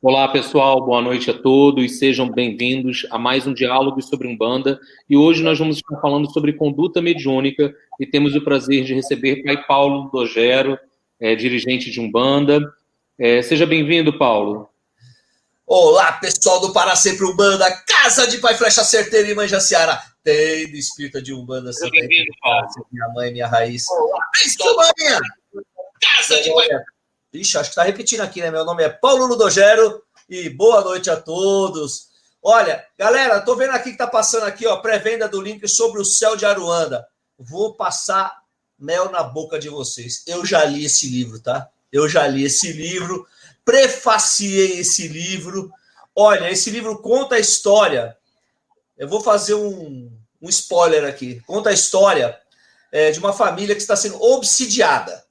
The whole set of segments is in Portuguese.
Olá, pessoal, boa noite a todos, sejam bem-vindos a mais um Diálogo sobre Umbanda, e hoje nós vamos estar falando sobre conduta mediúnica, e temos o prazer de receber Pai Paulo Dogero, dirigente de Umbanda. Seja bem-vindo, Paulo. Olá, pessoal do Para Sempre Umbanda, Casa de Pai Flecha Certeira e Manjaciara, tem do espírito de Umbanda, seja bem-vindo, Paulo. Minha mãe, minha raiz. Isso, manhã! Casa de Pai... Ixi, acho que está repetindo aqui, né? Meu nome é Paulo Dogero e boa noite a todos. Olha, galera, tô vendo aqui que tá passando aqui, ó, pré-venda do link sobre o céu de Aruanda. Vou passar mel na boca de vocês. Eu já li esse livro, tá? Eu já li esse livro, prefaciei esse livro. Olha, esse livro conta a história. Eu vou fazer um spoiler aqui. Conta a história de uma família que está sendo obsidiada.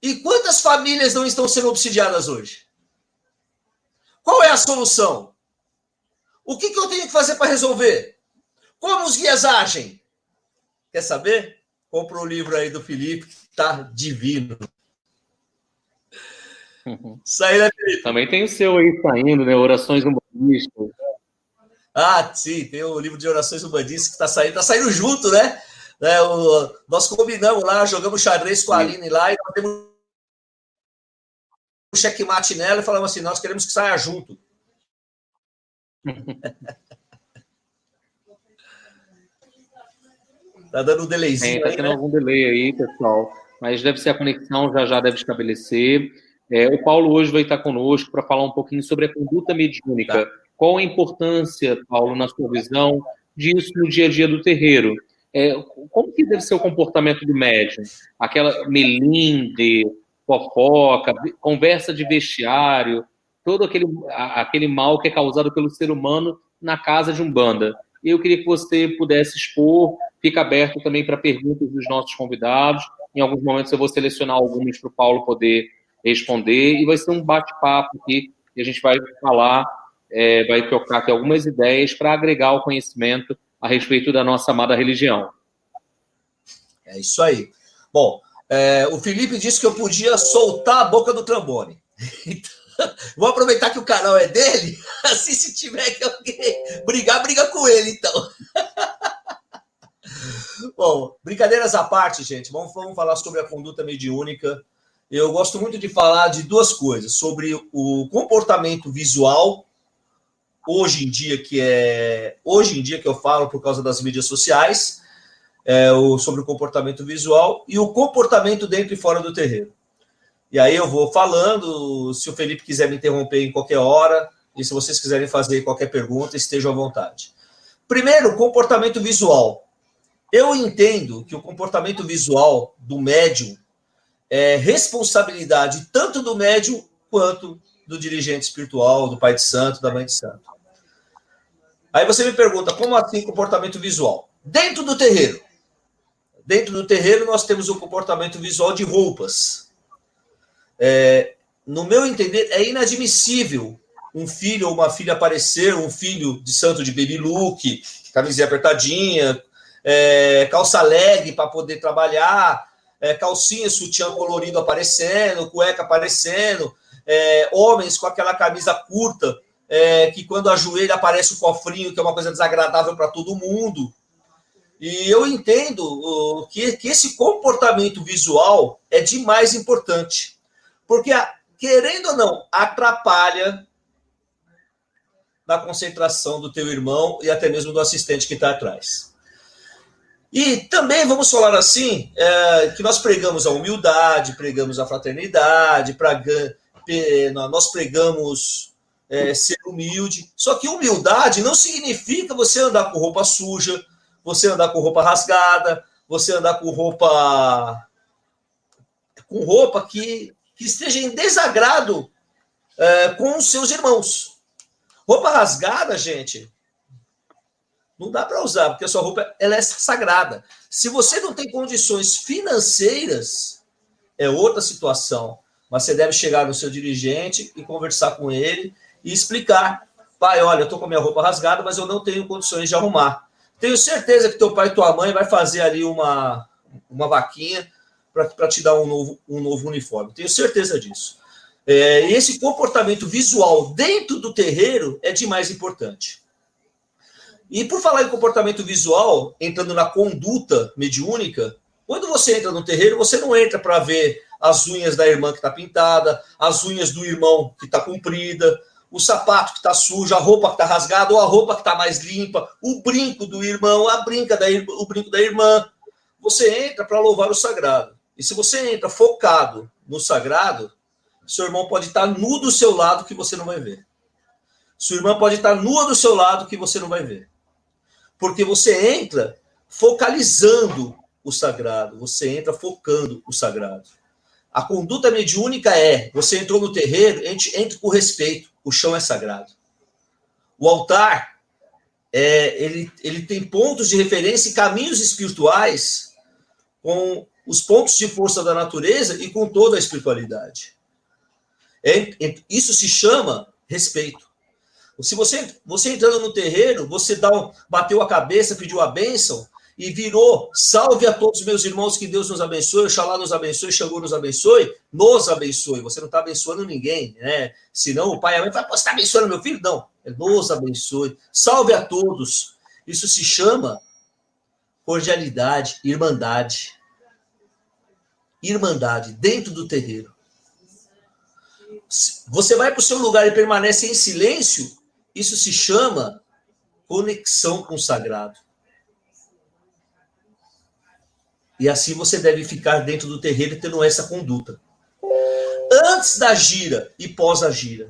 E quantas famílias não estão sendo obsidiadas hoje? Qual é a solução? O que eu tenho que fazer para resolver? Como os guias agem? Quer saber? Compra o livro aí do Felipe, que tá divino. Sai, né, Felipe? Também tem o seu aí saindo, né? Orações Umbandistas. Ah, sim, tem o livro de orações umbandistas que tá saindo junto, né? Nós combinamos lá, jogamos xadrez com a Aline lá e nós temos um checkmate nela e falamos assim, nós queremos que saia junto. Tá dando um delayzinho tá aí, tendo né? algum delay aí, pessoal, mas deve ser a conexão, já deve estabelecer. O Paulo hoje vai estar conosco para falar um pouquinho sobre a conduta mediúnica. Tá. Qual a importância, Paulo, na sua visão, disso no dia a dia do terreiro? Como que deve ser o comportamento do médium? Aquela melindre, fofoca, conversa de vestiário, todo aquele mal que é causado pelo ser humano na casa de Umbanda. Eu queria que você pudesse expor, fica aberto também para perguntas dos nossos convidados. Em alguns momentos eu vou selecionar alguns para o Paulo poder responder, e vai ser um bate-papo aqui, e a gente vai falar, vai trocar aqui algumas ideias para agregar o conhecimento a respeito da nossa amada religião. É isso aí. Bom, o Felipe disse que eu podia soltar a boca do trombone. Então, vou aproveitar que o canal é dele, assim se tiver que alguém briga com ele, então. Bom, brincadeiras à parte, gente, vamos falar sobre a conduta mediúnica. Eu gosto muito de falar de duas coisas, sobre o comportamento visual, hoje em dia que eu falo por causa das mídias sociais, sobre o comportamento visual e o comportamento dentro e fora do terreiro. E aí eu vou falando, se o Felipe quiser me interromper em qualquer hora, e se vocês quiserem fazer qualquer pergunta, estejam à vontade. Primeiro, comportamento visual. Eu entendo que o comportamento visual do médium é responsabilidade tanto do médium quanto do dirigente espiritual, do pai de santo, da mãe de santo. Aí você me pergunta, como assim comportamento visual? Dentro do terreiro nós temos o comportamento visual de roupas. No meu entender, é inadmissível um filho ou uma filha aparecer, um filho de santo de baby look, camisinha apertadinha, calça leg para poder trabalhar, calcinha, sutiã colorido aparecendo, cueca aparecendo, homens com aquela camisa curta, que quando ajoelha aparece o cofrinho, que é uma coisa desagradável para todo mundo. E eu entendo que esse comportamento visual é de mais importante, porque, querendo ou não, atrapalha na concentração do teu irmão e até mesmo do assistente que está atrás. E também vamos falar assim, que nós pregamos a humildade, pregamos a fraternidade, nós pregamos ser humilde. Só que humildade não significa você andar com roupa suja, você andar com roupa rasgada, você andar com roupa que esteja em desagrado com os seus irmãos. Roupa rasgada, gente, não dá para usar, porque a sua roupa ela é sagrada. Se você não tem condições financeiras, é outra situação. Mas você deve chegar no seu dirigente e conversar com ele e explicar. Pai, olha, eu estou com a minha roupa rasgada, mas eu não tenho condições de arrumar. Tenho certeza que teu pai e tua mãe vai fazer ali uma vaquinha para te dar um novo uniforme. Tenho certeza disso. Esse comportamento visual dentro do terreiro é de mais importante. E por falar em comportamento visual, entrando na conduta mediúnica, quando você entra no terreiro, você não entra para ver as unhas da irmã que está pintada, as unhas do irmão que está comprida, o sapato que está sujo, a roupa que está rasgada, ou a roupa que está mais limpa, o brinco do irmão, o brinco da irmã. Você entra para louvar o sagrado. E se você entra focado no sagrado, seu irmão pode estar nu do seu lado que você não vai ver. Sua irmã pode estar nua do seu lado que você não vai ver. Porque você entra focalizando o sagrado, você entra focando o sagrado. A conduta mediúnica você entrou no terreiro, entre com respeito, o chão é sagrado. O altar, ele tem pontos de referência e caminhos espirituais com os pontos de força da natureza e com toda a espiritualidade. Isso se chama respeito. Se você entrando no terreiro, você bateu a cabeça, pediu a bênção e virou, salve a todos os meus irmãos, que Deus nos abençoe, Oxalá nos abençoe, Xangô nos abençoe, nos abençoe. Você não está abençoando ninguém, né? Senão o pai e a mãe falam, você está abençoando meu filho? Não, nos abençoe, salve a todos. Isso se chama cordialidade, irmandade. Irmandade, dentro do terreiro. Você vai para o seu lugar e permanece em silêncio, isso se chama conexão com o sagrado. E assim você deve ficar dentro do terreiro tendo essa conduta. Antes da gira e pós a gira.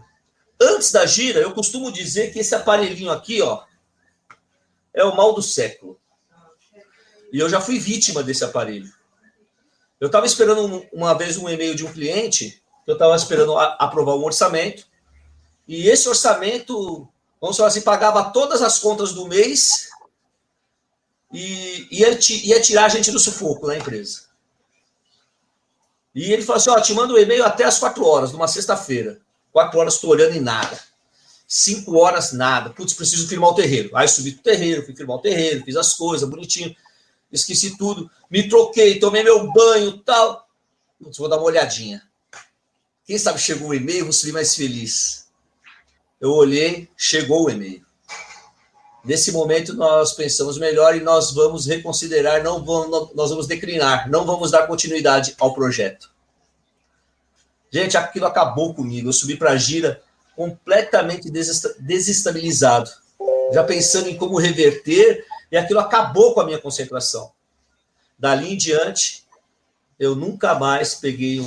Antes da gira, eu costumo dizer que esse aparelhinho aqui, ó, é o mal do século. E eu já fui vítima desse aparelho. Eu estava esperando uma vez um e-mail de um cliente, eu estava esperando aprovar um orçamento, e esse orçamento, vamos falar assim, pagava todas as contas do mês e ia tirar a gente do sufoco na empresa. E ele falou assim, te mando um e-mail até as 4 horas, numa sexta-feira. 4 horas estou olhando em nada. 5 horas, nada. Putz, preciso firmar o terreiro. Aí subi pro terreiro, fui firmar o terreiro, fiz as coisas, bonitinho. Esqueci tudo. Me troquei, tomei meu banho e tal. Putz, vou dar uma olhadinha. Quem sabe chegou o e-mail, vou ser mais feliz. Eu olhei, chegou o e-mail. Nesse momento, nós pensamos melhor e nós vamos reconsiderar, nós vamos declinar, não vamos dar continuidade ao projeto. Gente, aquilo acabou comigo. Eu subi para a gira completamente desestabilizado, já pensando em como reverter, e aquilo acabou com a minha concentração. Dali em diante, eu nunca mais peguei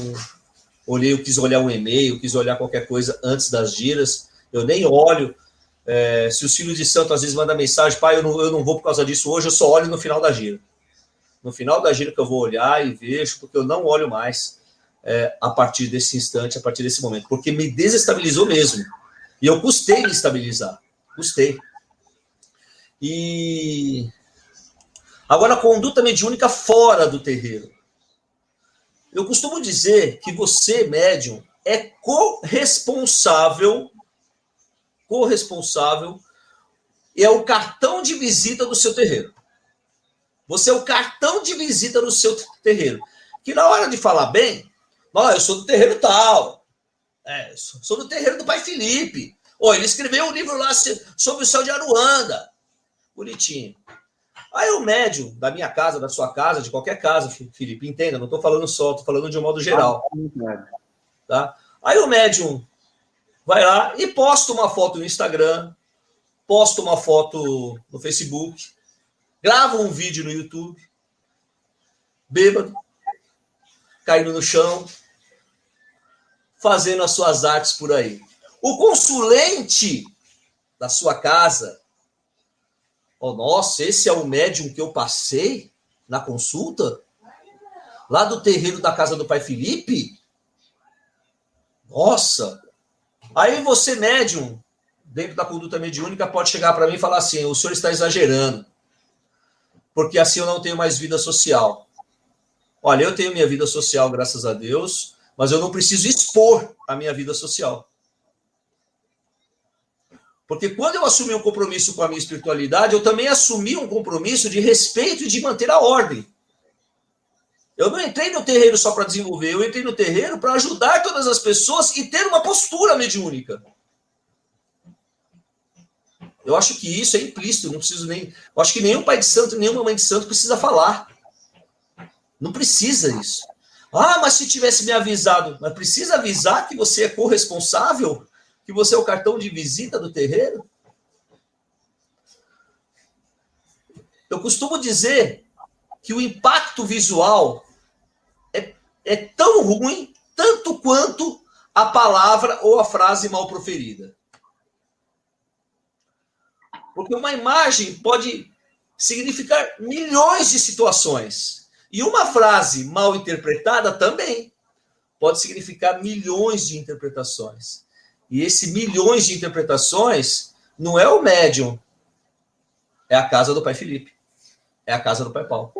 eu quis olhar um e-mail, quis olhar qualquer coisa antes das giras. Eu nem olho. Se os filhos de santo às vezes mandam mensagem, pai, eu não vou por causa disso hoje, eu só olho no final da gira. No final da gira que eu vou olhar e vejo, porque eu não olho mais a partir desse instante, a partir desse momento, porque me desestabilizou mesmo. E eu custei me estabilizar. Custei. E agora a conduta mediúnica fora do terreiro. Eu costumo dizer que você, médium, é corresponsável, é o cartão de visita do seu terreiro. Você é o cartão de visita do seu terreiro. Que na hora de falar bem, eu sou do terreiro tal, sou do terreiro do Pai Felipe. Ele escreveu um livro lá sobre o céu de Aruanda. Bonitinho. Aí o médium da minha casa, da sua casa, de qualquer casa, Felipe, entenda, não estou falando só, estou falando de um modo geral. Tá? Aí o médium vai lá e posta uma foto no Instagram, posta uma foto no Facebook, grava um vídeo no YouTube, bêbado, caindo no chão, fazendo as suas artes por aí. O consulente da sua casa, nossa, esse é o médium que eu passei na consulta? Lá do terreiro da casa do Pai Felipe? Nossa! Aí você, médium, dentro da conduta mediúnica, pode chegar para mim e falar assim, o senhor está exagerando, porque assim eu não tenho mais vida social. Olha, eu tenho minha vida social, graças a Deus, mas eu não preciso expor a minha vida social. Porque quando eu assumi um compromisso com a minha espiritualidade, eu também assumi um compromisso de respeito e de manter a ordem. Eu não entrei no terreiro só para desenvolver, eu entrei no terreiro para ajudar todas as pessoas e ter uma postura mediúnica. Eu acho que isso é implícito, não preciso nem... Eu acho que nenhum pai de santo, nenhuma mãe de santo precisa falar. Não precisa isso. Ah, mas se tivesse me avisado... Mas precisa avisar que você é corresponsável? Que você é o cartão de visita do terreiro? Eu costumo dizer que o impacto visual é tão ruim, tanto quanto a palavra ou a frase mal proferida. Porque uma imagem pode significar milhões de situações. E uma frase mal interpretada também pode significar milhões de interpretações. E esse milhões de interpretações não é o médium, é a casa do pai Felipe, é a casa do pai Paulo.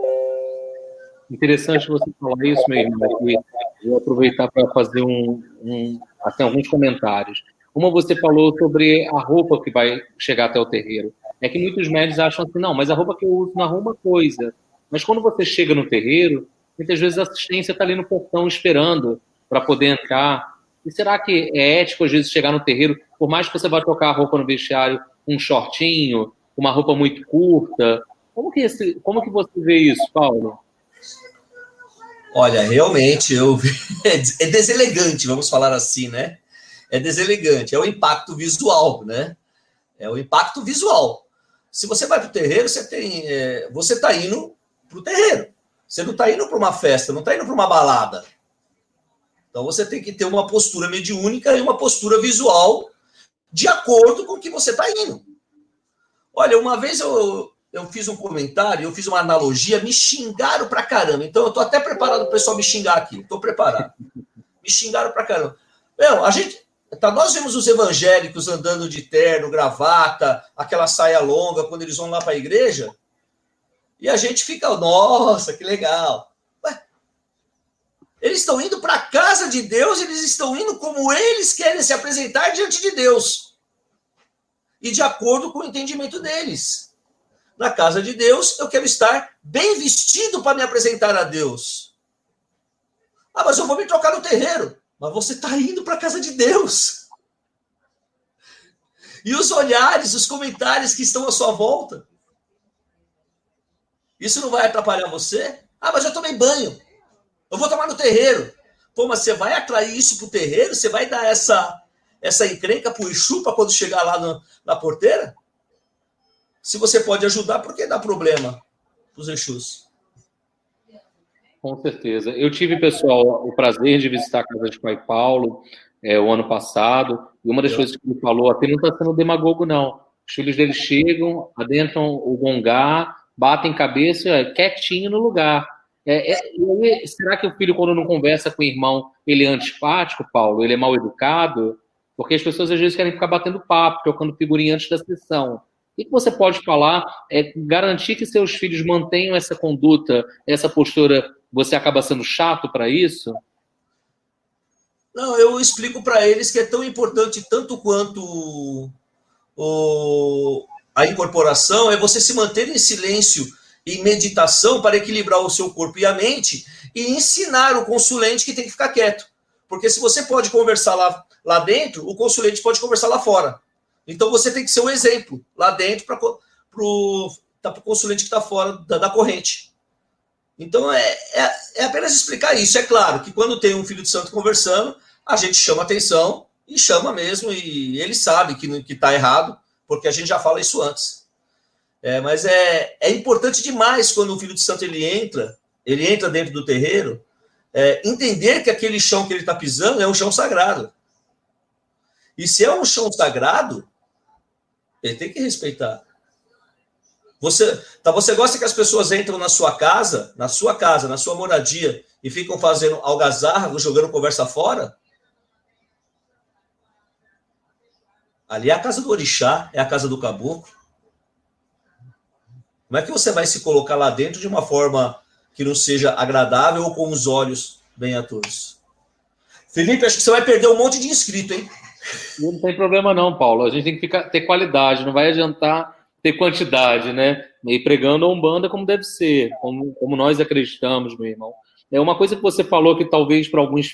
Interessante você falar isso, meu irmão. Vou aproveitar para fazer assim, alguns comentários. Uma, você falou sobre a roupa que vai chegar até o terreiro. É que muitos médios acham assim, não, mas a roupa que eu uso não arruma coisa. Mas quando você chega no terreiro, muitas vezes a assistência está ali no portão esperando para poder entrar. E será que é ético, às vezes, chegar no terreiro, por mais que você vá trocar a roupa no vestiário, um shortinho, uma roupa muito curta? Como que você vê isso, Paulo? Olha, realmente, é deselegante, vamos falar assim, né? É deselegante, é o impacto visual, né? É o impacto visual. Se você vai para o terreiro, você está indo para o terreiro. Você não está indo para uma festa, não está indo para uma balada. Então você tem que ter uma postura mediúnica e uma postura visual de acordo com o que você está indo. Olha, uma vez eu fiz um comentário, eu fiz uma analogia, me xingaram pra caramba. Então eu tô até preparado para o pessoal me xingar aqui. Tô preparado. Me xingaram pra caramba. Nós vemos os evangélicos andando de terno, gravata, aquela saia longa, quando eles vão lá para a igreja, e a gente fica, nossa, que legal. Ué, eles estão indo para a casa de Deus, eles estão indo como eles querem se apresentar diante de Deus. E de acordo com o entendimento deles. Na casa de Deus, eu quero estar bem vestido para me apresentar a Deus. Ah, mas eu vou me trocar no terreiro. Mas você está indo para a casa de Deus. E os olhares, os comentários que estão à sua volta. Isso não vai atrapalhar você? Ah, mas eu tomei banho. Eu vou tomar no terreiro. Pô, mas você vai atrair isso para o terreiro? Você vai dar essa encrenca para o Exu para quando chegar lá na porteira? Se você pode ajudar, por que dá problema para os Exus? Com certeza. Eu tive, pessoal, o prazer de visitar a casa de pai Paulo o ano passado, e uma das coisas que ele falou, até não está sendo demagogo, não. Os filhos dele chegam, adentram o gongá, batem cabeça, quietinho no lugar. Será que o filho, quando não conversa com o irmão, ele é antipático, Paulo? Ele é mal educado? Porque as pessoas, às vezes, querem ficar batendo papo, trocando figurinha antes da sessão. O que você pode falar? Garantir que seus filhos mantenham essa conduta, essa postura. Você acaba sendo chato para isso? Não, eu explico para eles que é tão importante, tanto quanto a incorporação, é você se manter em silêncio, em meditação, para equilibrar o seu corpo e a mente, e ensinar o consulente que tem que ficar quieto. Porque se você pode conversar lá dentro, o consulente pode conversar lá fora. Então você tem que ser um exemplo lá dentro para o consulente que está fora da corrente. Então é apenas explicar isso. É claro que quando tem um filho de santo conversando, a gente chama atenção, e chama mesmo, e ele sabe que está errado, porque a gente já fala isso antes. Mas é importante demais quando o filho de santo ele entra dentro do terreiro, entender que aquele chão que ele está pisando é um chão sagrado. E se é um chão sagrado, ele tem que respeitar. Você gosta que as pessoas entram na sua casa, na sua moradia, e ficam fazendo algazarra, jogando conversa fora? Ali é a casa do orixá, é a casa do caboclo. Como é que você vai se colocar lá dentro de uma forma que não seja agradável ou com os olhos bem a todos? Felipe, acho que você vai perder um monte de inscrito, hein? Não tem problema não, Paulo. A gente tem que ter qualidade, não vai adiantar ter quantidade, né? E pregando a Umbanda como deve ser, como nós acreditamos, meu irmão. É uma coisa que você falou que talvez para alguns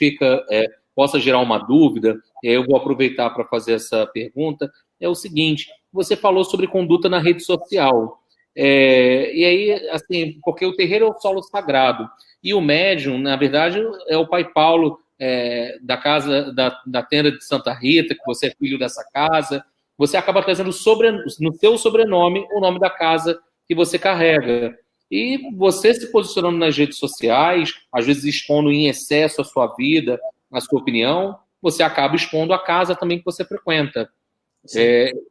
possa gerar uma dúvida, eu vou aproveitar para fazer essa pergunta, é o seguinte, você falou sobre conduta na rede social. E aí, assim, porque o terreiro é o solo sagrado, e o médium, na verdade, é o pai Paulo, da casa, da tenda de Santa Rita, que você é filho dessa casa, você acaba trazendo no seu sobrenome o nome da casa que você carrega. E você se posicionando nas redes sociais, às vezes expondo em excesso a sua vida, a sua opinião, você acaba expondo a casa também que você frequenta.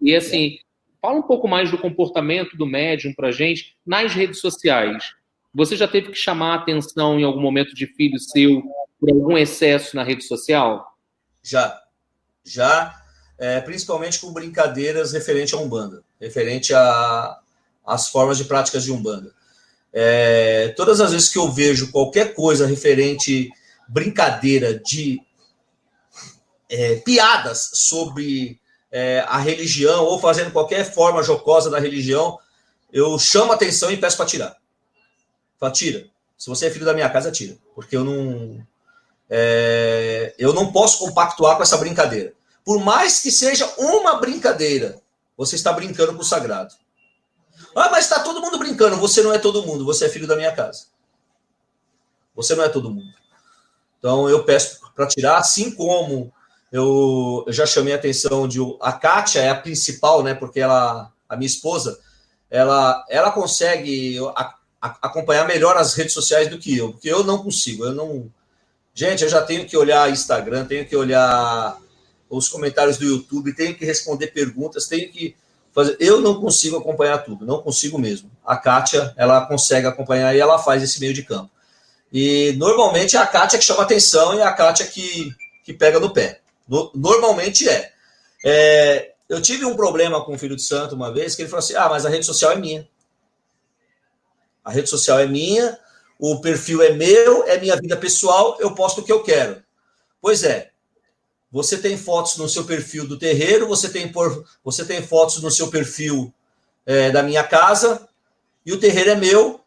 E assim, fala um pouco mais do comportamento do médium para a gente nas redes sociais. Você já teve que chamar a atenção em algum momento de filho seu por algum excesso na rede social? Já, principalmente com brincadeiras referente a Umbanda, referente às formas de práticas de Umbanda. Todas as vezes que eu vejo qualquer coisa referente brincadeira de piadas sobre a religião ou fazendo qualquer forma jocosa da religião, eu chamo a atenção e peço para tirar. Fala, tira. Se você é filho da minha casa, tira. Porque eu não posso compactuar com essa brincadeira. Por mais que seja uma brincadeira, você está brincando com o sagrado. Ah, mas está todo mundo brincando. Você não é todo mundo, você é filho da minha casa. Você não é todo mundo. Então, eu peço para tirar, assim como eu já chamei a atenção de... A Kátia é a principal, né? Porque a minha esposa, ela consegue acompanhar melhor as redes sociais do que eu. Porque eu não consigo. Gente, eu já tenho que olhar Instagram, tenho que olhar os comentários do YouTube, tenho que responder perguntas, tenho que fazer... Eu não consigo acompanhar tudo, não consigo mesmo. A Kátia, ela consegue acompanhar e ela faz esse meio de campo. E normalmente é a Kátia que chama atenção e é a Kátia que pega no pé. Normalmente eu tive um problema com o filho de santo uma vez, que ele falou assim, mas a rede social é minha. A rede social é minha, o perfil é meu, é minha vida pessoal, eu posto o que eu quero. Pois é, você tem fotos no seu perfil do terreiro, você tem fotos no seu perfil da minha casa, e o terreiro é meu,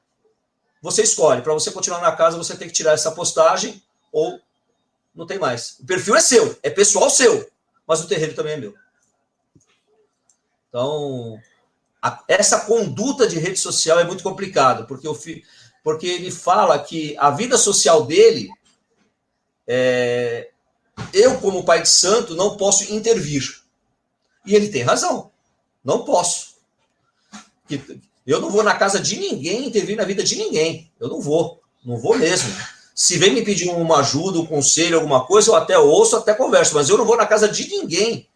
você escolhe. Para você continuar na casa, você tem que tirar essa postagem, ou não tem mais. O perfil é seu, é pessoal seu, mas o terreiro também é meu. Então, essa conduta de rede social é muito complicado, porque ele fala que a vida social dele, eu, como pai de santo, não posso intervir. E ele tem razão. Não posso. Eu não vou na casa de ninguém intervir na vida de ninguém. Eu não vou. Não vou mesmo. Se vem me pedir uma ajuda, um conselho, alguma coisa, eu até ouço, até converso. Mas eu não vou na casa de ninguém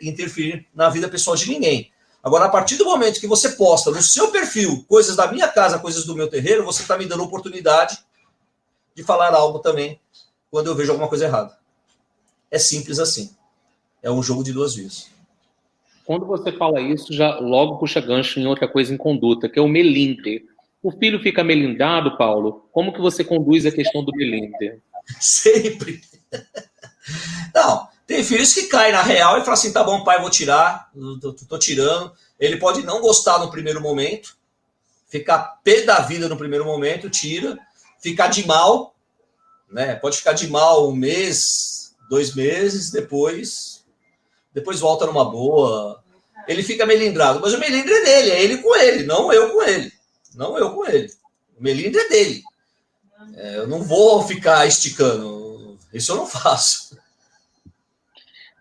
interferir na vida pessoal de ninguém. Agora, a partir do momento que você posta no seu perfil coisas da minha casa, coisas do meu terreiro, você está me dando oportunidade de falar algo também quando eu vejo alguma coisa errada. É simples assim. É um jogo de duas vias. Quando você fala isso, já logo puxa gancho em outra coisa em conduta, que é o melindre. O filho fica melindado, Paulo? Como que você conduz a questão do melindre? Sempre. Não, tem filhos que caem na real e falam assim, tá bom, pai, vou tirar, tô tirando. Ele pode não gostar no primeiro momento, ficar pé da vida no primeiro momento, tira, ficar de mal, né? Pode ficar de mal 1 mês, 2 meses, depois volta numa boa. Ele fica melindrado, mas o melindre é dele, é ele com ele, não eu com ele. Não eu com ele. O melindre é dele. Eu não vou ficar esticando. Isso eu não faço.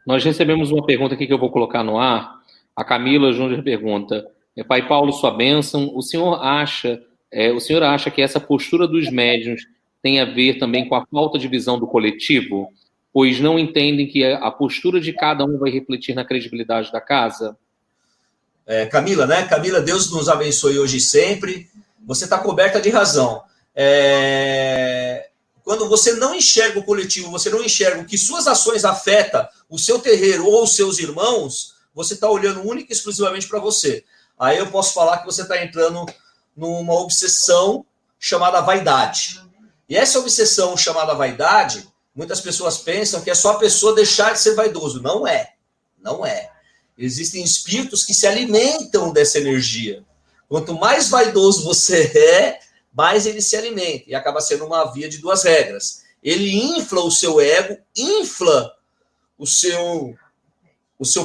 Nós recebemos uma pergunta aqui que eu vou colocar no ar. A Camila Júnior pergunta: Pai Paulo, sua bênção, o senhor acha que essa postura dos médiuns tem a ver também com a falta de visão do coletivo? Pois não entendem que a postura de cada um vai refletir na credibilidade da casa? Camila, né? Camila, Deus nos abençoe hoje e sempre. Você está coberta de razão. Quando você não enxerga o coletivo, você não enxerga que suas ações afetam o seu terreiro ou os seus irmãos, você está olhando única e exclusivamente para você. Aí eu posso falar que você está entrando numa obsessão chamada vaidade. E essa obsessão chamada vaidade, muitas pessoas pensam que é só a pessoa deixar de ser vaidoso. Não é. Não é. Existem espíritos que se alimentam dessa energia. Quanto mais vaidoso você é, mais ele se alimenta, e acaba sendo uma via de duas regras. Ele infla o seu ego, infla o seu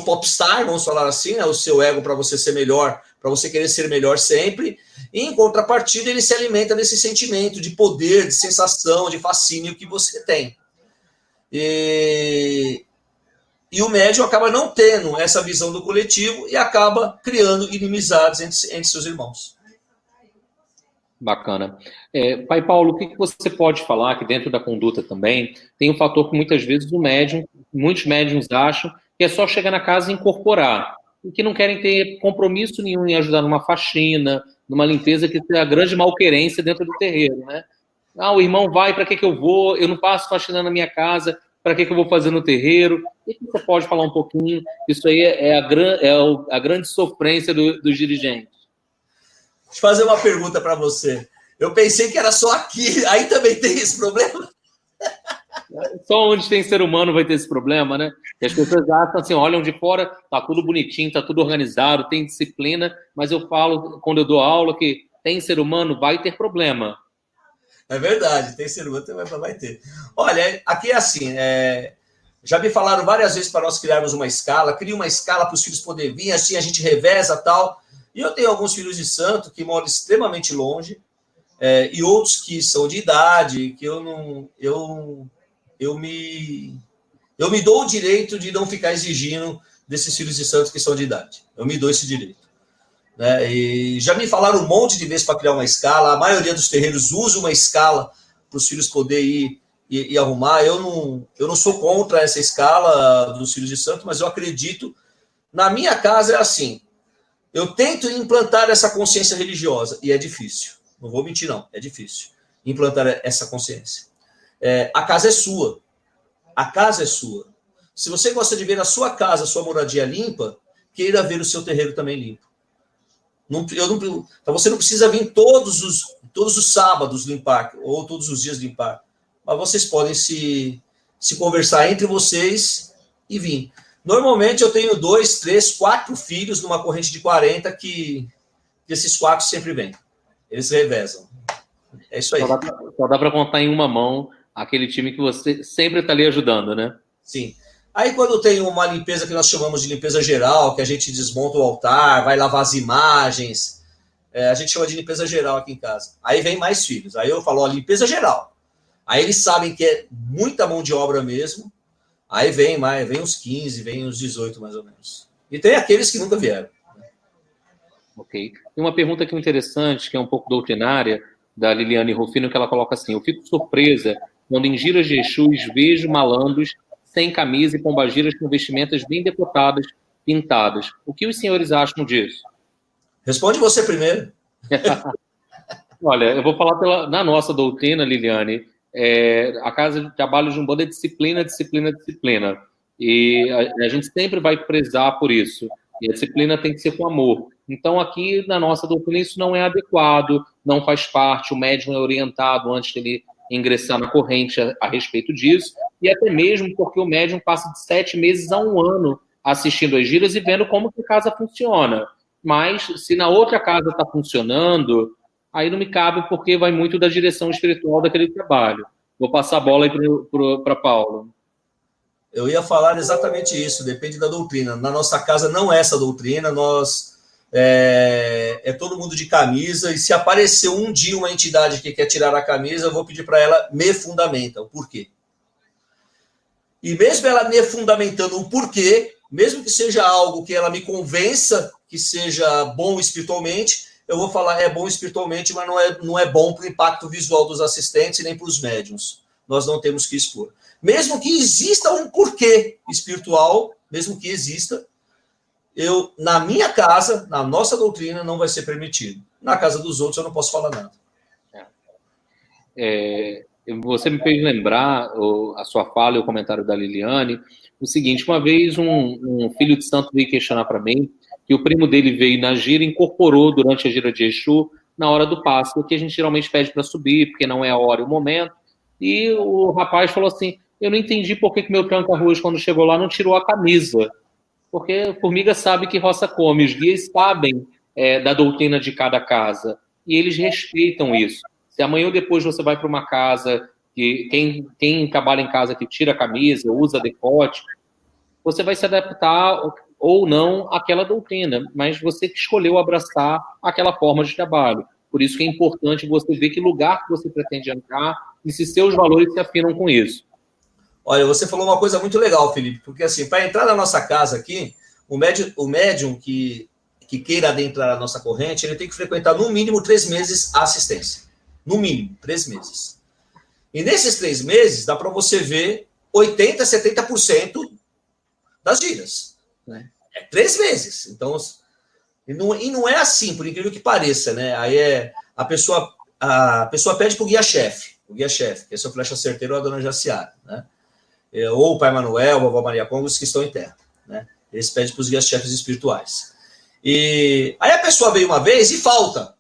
popstar, vamos falar assim, né? O seu ego para você ser melhor, para você querer ser melhor sempre, e em contrapartida ele se alimenta desse sentimento de poder, de sensação, de fascínio que você tem. E o médium acaba não tendo essa visão do coletivo e acaba criando inimizades entre seus irmãos. Bacana. Pai Paulo, o que você pode falar que dentro da conduta também tem um fator que muitas vezes muitos médiums acham que é só chegar na casa e incorporar, e que não querem ter compromisso nenhum em ajudar numa faxina, numa limpeza, que tem a grande malquerência dentro do terreiro, né? O irmão vai, para que eu vou? Eu não passo faxina na minha casa, para que eu vou fazer no terreiro? O que você pode falar um pouquinho? Isso aí é a grande sofrência dos dirigentes. Deixa eu fazer uma pergunta para você. Eu pensei que era só aqui. Aí também tem esse problema? Só onde tem ser humano vai ter esse problema, né? E as pessoas acham assim, olham de fora, tá tudo bonitinho, tá tudo organizado, tem disciplina, mas eu falo, quando eu dou aula, que tem ser humano, vai ter problema. É verdade, tem ser humano, vai ter. Olha, aqui é assim, já me falaram várias vezes para nós criarmos uma escala, cria uma escala para os filhos poderem vir, assim a gente reveza tal. E eu tenho alguns filhos de santo que moram extremamente longe, e outros que são de idade, que eu me dou o direito de não ficar exigindo desses filhos de santo que são de idade. Eu me dou esse direito. Né? E já me falaram um monte de vezes para criar uma escala, a maioria dos terreiros usa uma escala para os filhos poderem ir e arrumar. Eu não sou contra essa escala dos filhos de santo, mas eu acredito, na minha casa é assim, eu tento implantar essa consciência religiosa, e é difícil. Não vou mentir, não. É difícil implantar essa consciência. A casa é sua. A casa é sua. Se você gosta de ver a sua casa, a sua moradia limpa, queira ver o seu terreiro também limpo. Então você não precisa vir todos os sábados limpar, ou todos os dias limpar. Mas vocês podem se conversar entre vocês e vir. Normalmente eu tenho 2, 3, 4 filhos numa corrente de 40 que esses 4 sempre vêm. Eles revezam. É isso aí. Só dá para contar em uma mão aquele time que você sempre está ali ajudando, né? Sim. Aí quando tem uma limpeza que nós chamamos de limpeza geral, que a gente desmonta o altar, vai lavar as imagens, a gente chama de limpeza geral aqui em casa. Aí vem mais filhos. Aí eu falo, ó, limpeza geral. Aí eles sabem que é muita mão de obra mesmo. Aí vem uns 15, vem uns 18 mais ou menos. E tem aqueles que nunca vieram. Ok. Tem uma pergunta aqui interessante, que é um pouco doutrinária, da Liliane Rufino, que ela coloca assim: eu fico surpresa quando em giras de Exus vejo malandros sem camisa e pombagiras com vestimentas bem decotadas, pintadas. O que os senhores acham disso? Responde você primeiro. Olha, eu vou falar na nossa doutrina, Liliane, a Casa de Trabalho de Umbanda é disciplina, disciplina, disciplina. E a gente sempre vai prezar por isso. E a disciplina tem que ser com amor. Então, aqui na nossa doutrina, isso não é adequado, não faz parte. O médium é orientado antes de ele ingressar na corrente a respeito disso. E até mesmo porque o médium passa de 7 meses a 1 ano assistindo as giras e vendo como que a casa funciona. Mas, se na outra casa está funcionando, aí não me cabe, porque vai muito da direção espiritual daquele trabalho. Vou passar a bola aí para Paulo. Eu ia falar exatamente isso, depende da doutrina. Na nossa casa não é essa doutrina, nós é todo mundo de camisa, e se aparecer um dia uma entidade que quer tirar a camisa, eu vou pedir para ela me fundamenta o porquê. E mesmo ela me fundamentando o porquê, mesmo que seja algo que ela me convença que seja bom espiritualmente, eu vou falar, é bom espiritualmente, mas não é bom para o impacto visual dos assistentes e nem para os médiuns. Nós não temos que expor. Mesmo que exista um porquê espiritual, mesmo que exista, na minha casa, na nossa doutrina, não vai ser permitido. Na casa dos outros, eu não posso falar nada. Você me fez lembrar a sua fala e o comentário da Liliane, o seguinte: uma vez um filho de santo veio questionar para mim que o primo dele veio na gira e incorporou durante a gira de Exu na hora do passe, que a gente geralmente pede para subir, porque não é a hora e o momento. E o rapaz falou assim: eu não entendi por que meu tranca-ruas, quando chegou lá, não tirou a camisa. Porque a formiga sabe que roça come, os guias sabem da doutrina de cada casa, e eles respeitam isso. Se amanhã ou depois você vai para uma casa que quem trabalha em casa que tira a camisa, usa decote, você vai se adaptar ou não àquela doutrina, mas você que escolheu abraçar aquela forma de trabalho. Por isso que é importante você ver que lugar que você pretende entrar e se seus valores se afinam com isso. Olha, você falou uma coisa muito legal, Felipe, porque assim, para entrar na nossa casa aqui, o médium que queira adentrar a nossa corrente, ele tem que frequentar no mínimo 3 meses a assistência. No mínimo, 3 meses. E nesses 3 meses, dá para você ver 80%, 70% das giras. Né? É 3 meses. Então, e não é assim, por incrível que pareça, né? Aí a pessoa pede para o guia-chefe, que é seu flecha certeiro ou a dona Jaciara, né? Ou o pai Manuel, a vovó Maria Congo, os que estão em terra, né? Eles pedem para os guias-chefes espirituais. E aí a pessoa veio uma vez e falta.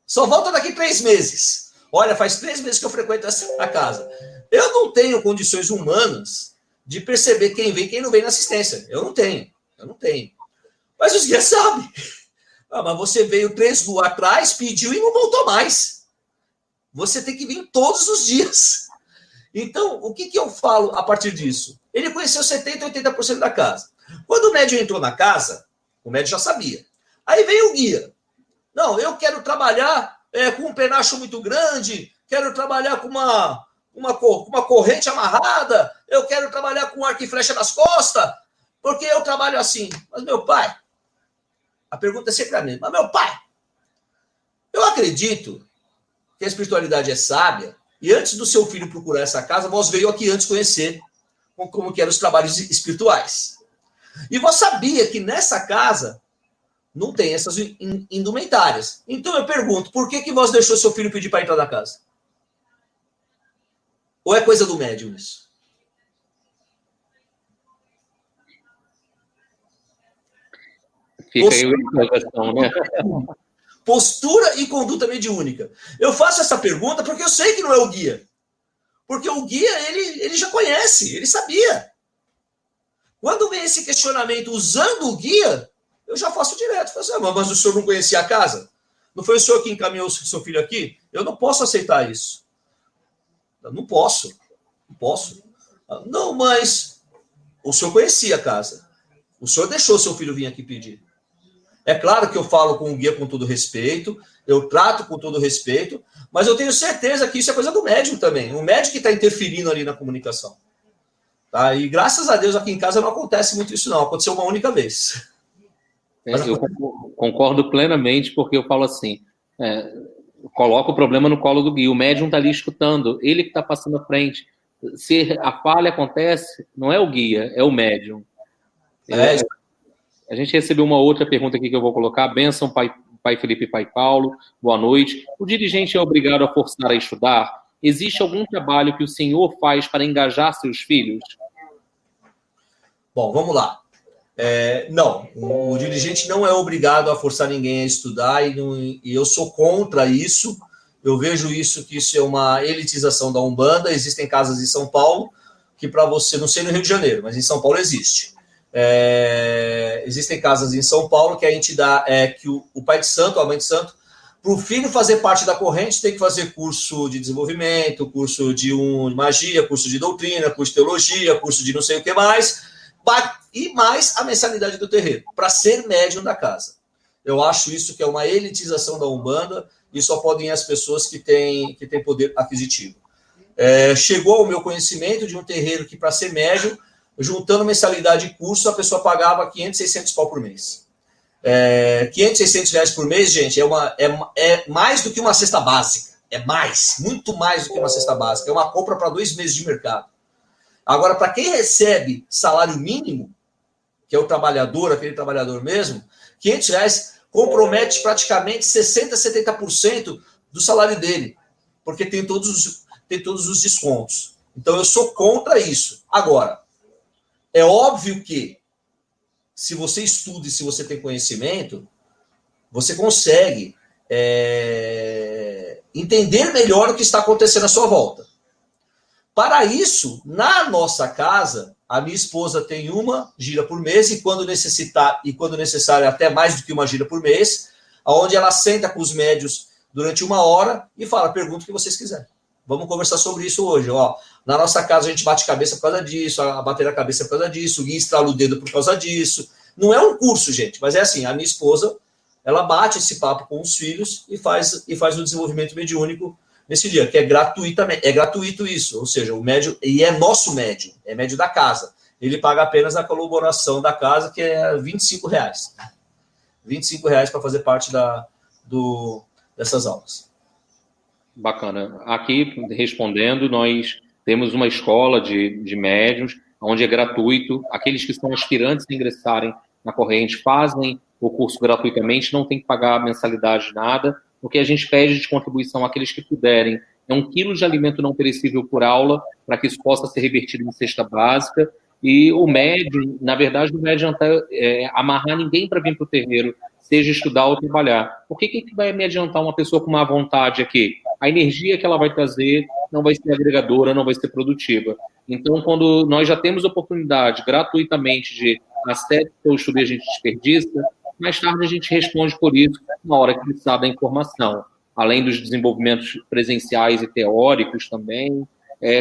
Só volta daqui 3 meses. Olha, faz 3 meses que eu frequento a casa. Eu não tenho condições humanas de perceber quem vem e quem não vem na assistência. Eu não tenho. Mas os guias sabem. Mas você veio 3 dias atrás, pediu e não voltou mais. Você tem que vir todos os dias. Então, o que eu falo a partir disso? Ele conheceu 70%, 80% da casa. Quando o médium entrou na casa, o médium já sabia. Aí veio o guia. Não, eu quero trabalhar com um penacho muito grande, quero trabalhar com uma corrente amarrada, eu quero trabalhar com arco e flecha nas costas, porque eu trabalho assim. Mas, meu pai, a pergunta é sempre a mesma. Mas, meu pai, eu acredito que a espiritualidade é sábia, e antes do seu filho procurar essa casa, vós veio aqui antes conhecer como que eram os trabalhos espirituais. E vós sabia que nessa casa não tem essas indumentárias. Então eu pergunto, por que vós deixou seu filho pedir para entrar na casa? Ou é coisa do médium isso? Fica aí a interrogação, né? Postura e conduta mediúnica. Eu faço essa pergunta porque eu sei que não é o guia. Porque o guia, ele já conhece, ele sabia. Quando vem esse questionamento usando o guia, eu já faço direto. Faço, mas o senhor não conhecia a casa? Não foi o senhor que encaminhou o seu filho aqui? Eu não posso aceitar isso. Eu não posso. Não, mas o senhor conhecia a casa. O senhor deixou seu filho vir aqui pedir. É claro que eu falo com o guia com todo respeito, eu trato com todo respeito, mas eu tenho certeza que isso é coisa do médium também. O médium que está interferindo ali na comunicação. Tá? E graças a Deus aqui em casa não acontece muito isso não. Aconteceu uma única vez. Eu concordo plenamente, porque eu falo assim, coloco o problema no colo do guia. O médium está ali escutando, ele que está passando à frente. Se a falha acontece, não é o guia, é o médium. A gente recebeu uma outra pergunta aqui que eu vou colocar. Bênção, pai Felipe e pai Paulo. Boa noite. O dirigente é obrigado a forçar a estudar? Existe algum trabalho que o senhor faz para engajar seus filhos? Bom, vamos lá. Não, o dirigente não é obrigado a forçar ninguém a estudar e eu sou contra isso. Eu vejo que isso é uma elitização da Umbanda. Existem casas em São Paulo que para você, não sei no Rio de Janeiro, mas em São Paulo existe. Existem casas em São Paulo que a entidade que o pai de santo, a mãe de santo, para o filho fazer parte da corrente, tem que fazer curso de desenvolvimento, curso de magia, curso de doutrina, curso de teologia, curso de não sei o que mais, e mais a mensalidade do terreiro, para ser médium da casa. Eu acho isso que é uma elitização da Umbanda e só podem ir as pessoas que têm poder aquisitivo. Chegou ao meu conhecimento de um terreiro que, para ser médium, juntando mensalidade e curso, a pessoa pagava 500, 600 pau por mês. 500, 600 reais por mês, gente, é mais do que uma cesta básica. É muito mais do que uma cesta básica. É uma compra para 2 meses de mercado. Agora, para quem recebe salário mínimo, que é o trabalhador, aquele trabalhador mesmo, 500 reais compromete praticamente 60%, 70% do salário dele, porque tem todos os descontos. Então, eu sou contra isso. Agora, é óbvio que, se você estuda e se você tem conhecimento, você consegue entender melhor o que está acontecendo à sua volta. Para isso, na nossa casa, a minha esposa tem uma gira por mês e quando necessário até mais do que uma gira por mês, onde ela senta com os médios durante 1 hora e fala, pergunta o que vocês quiserem. Vamos conversar sobre isso hoje. Ó, na nossa casa a gente bate cabeça por causa disso, a bater a cabeça por causa disso, o Gui estrala o dedo por causa disso. Não é um curso, gente, mas é assim, a minha esposa, ela bate esse papo com os filhos e faz o desenvolvimento mediúnico nesse dia, que é gratuito isso, ou seja, o médium, e é nosso médium, é médium da casa. Ele paga apenas a colaboração da casa, que é R$25. R$25 para fazer parte dessas aulas. Bacana. Aqui, respondendo, nós temos uma escola de médiuns, onde é gratuito. Aqueles que são aspirantes a ingressarem na corrente fazem o curso gratuitamente, não tem que pagar mensalidade, nada. O que a gente pede de contribuição àqueles que puderem é 1 quilo de alimento não perecível por aula, para que isso possa ser revertido em cesta básica. E o médium, na verdade, não vai adiantar amarrar ninguém para vir para o terreiro, seja estudar ou trabalhar. Por que vai me adiantar uma pessoa com má vontade aqui? A energia que ela vai trazer não vai ser agregadora, não vai ser produtiva. Então, quando nós já temos oportunidade gratuitamente de acesso ao estudo e a gente desperdiça, mais tarde a gente responde por isso na hora que precisar da informação. Além dos desenvolvimentos presenciais e teóricos também,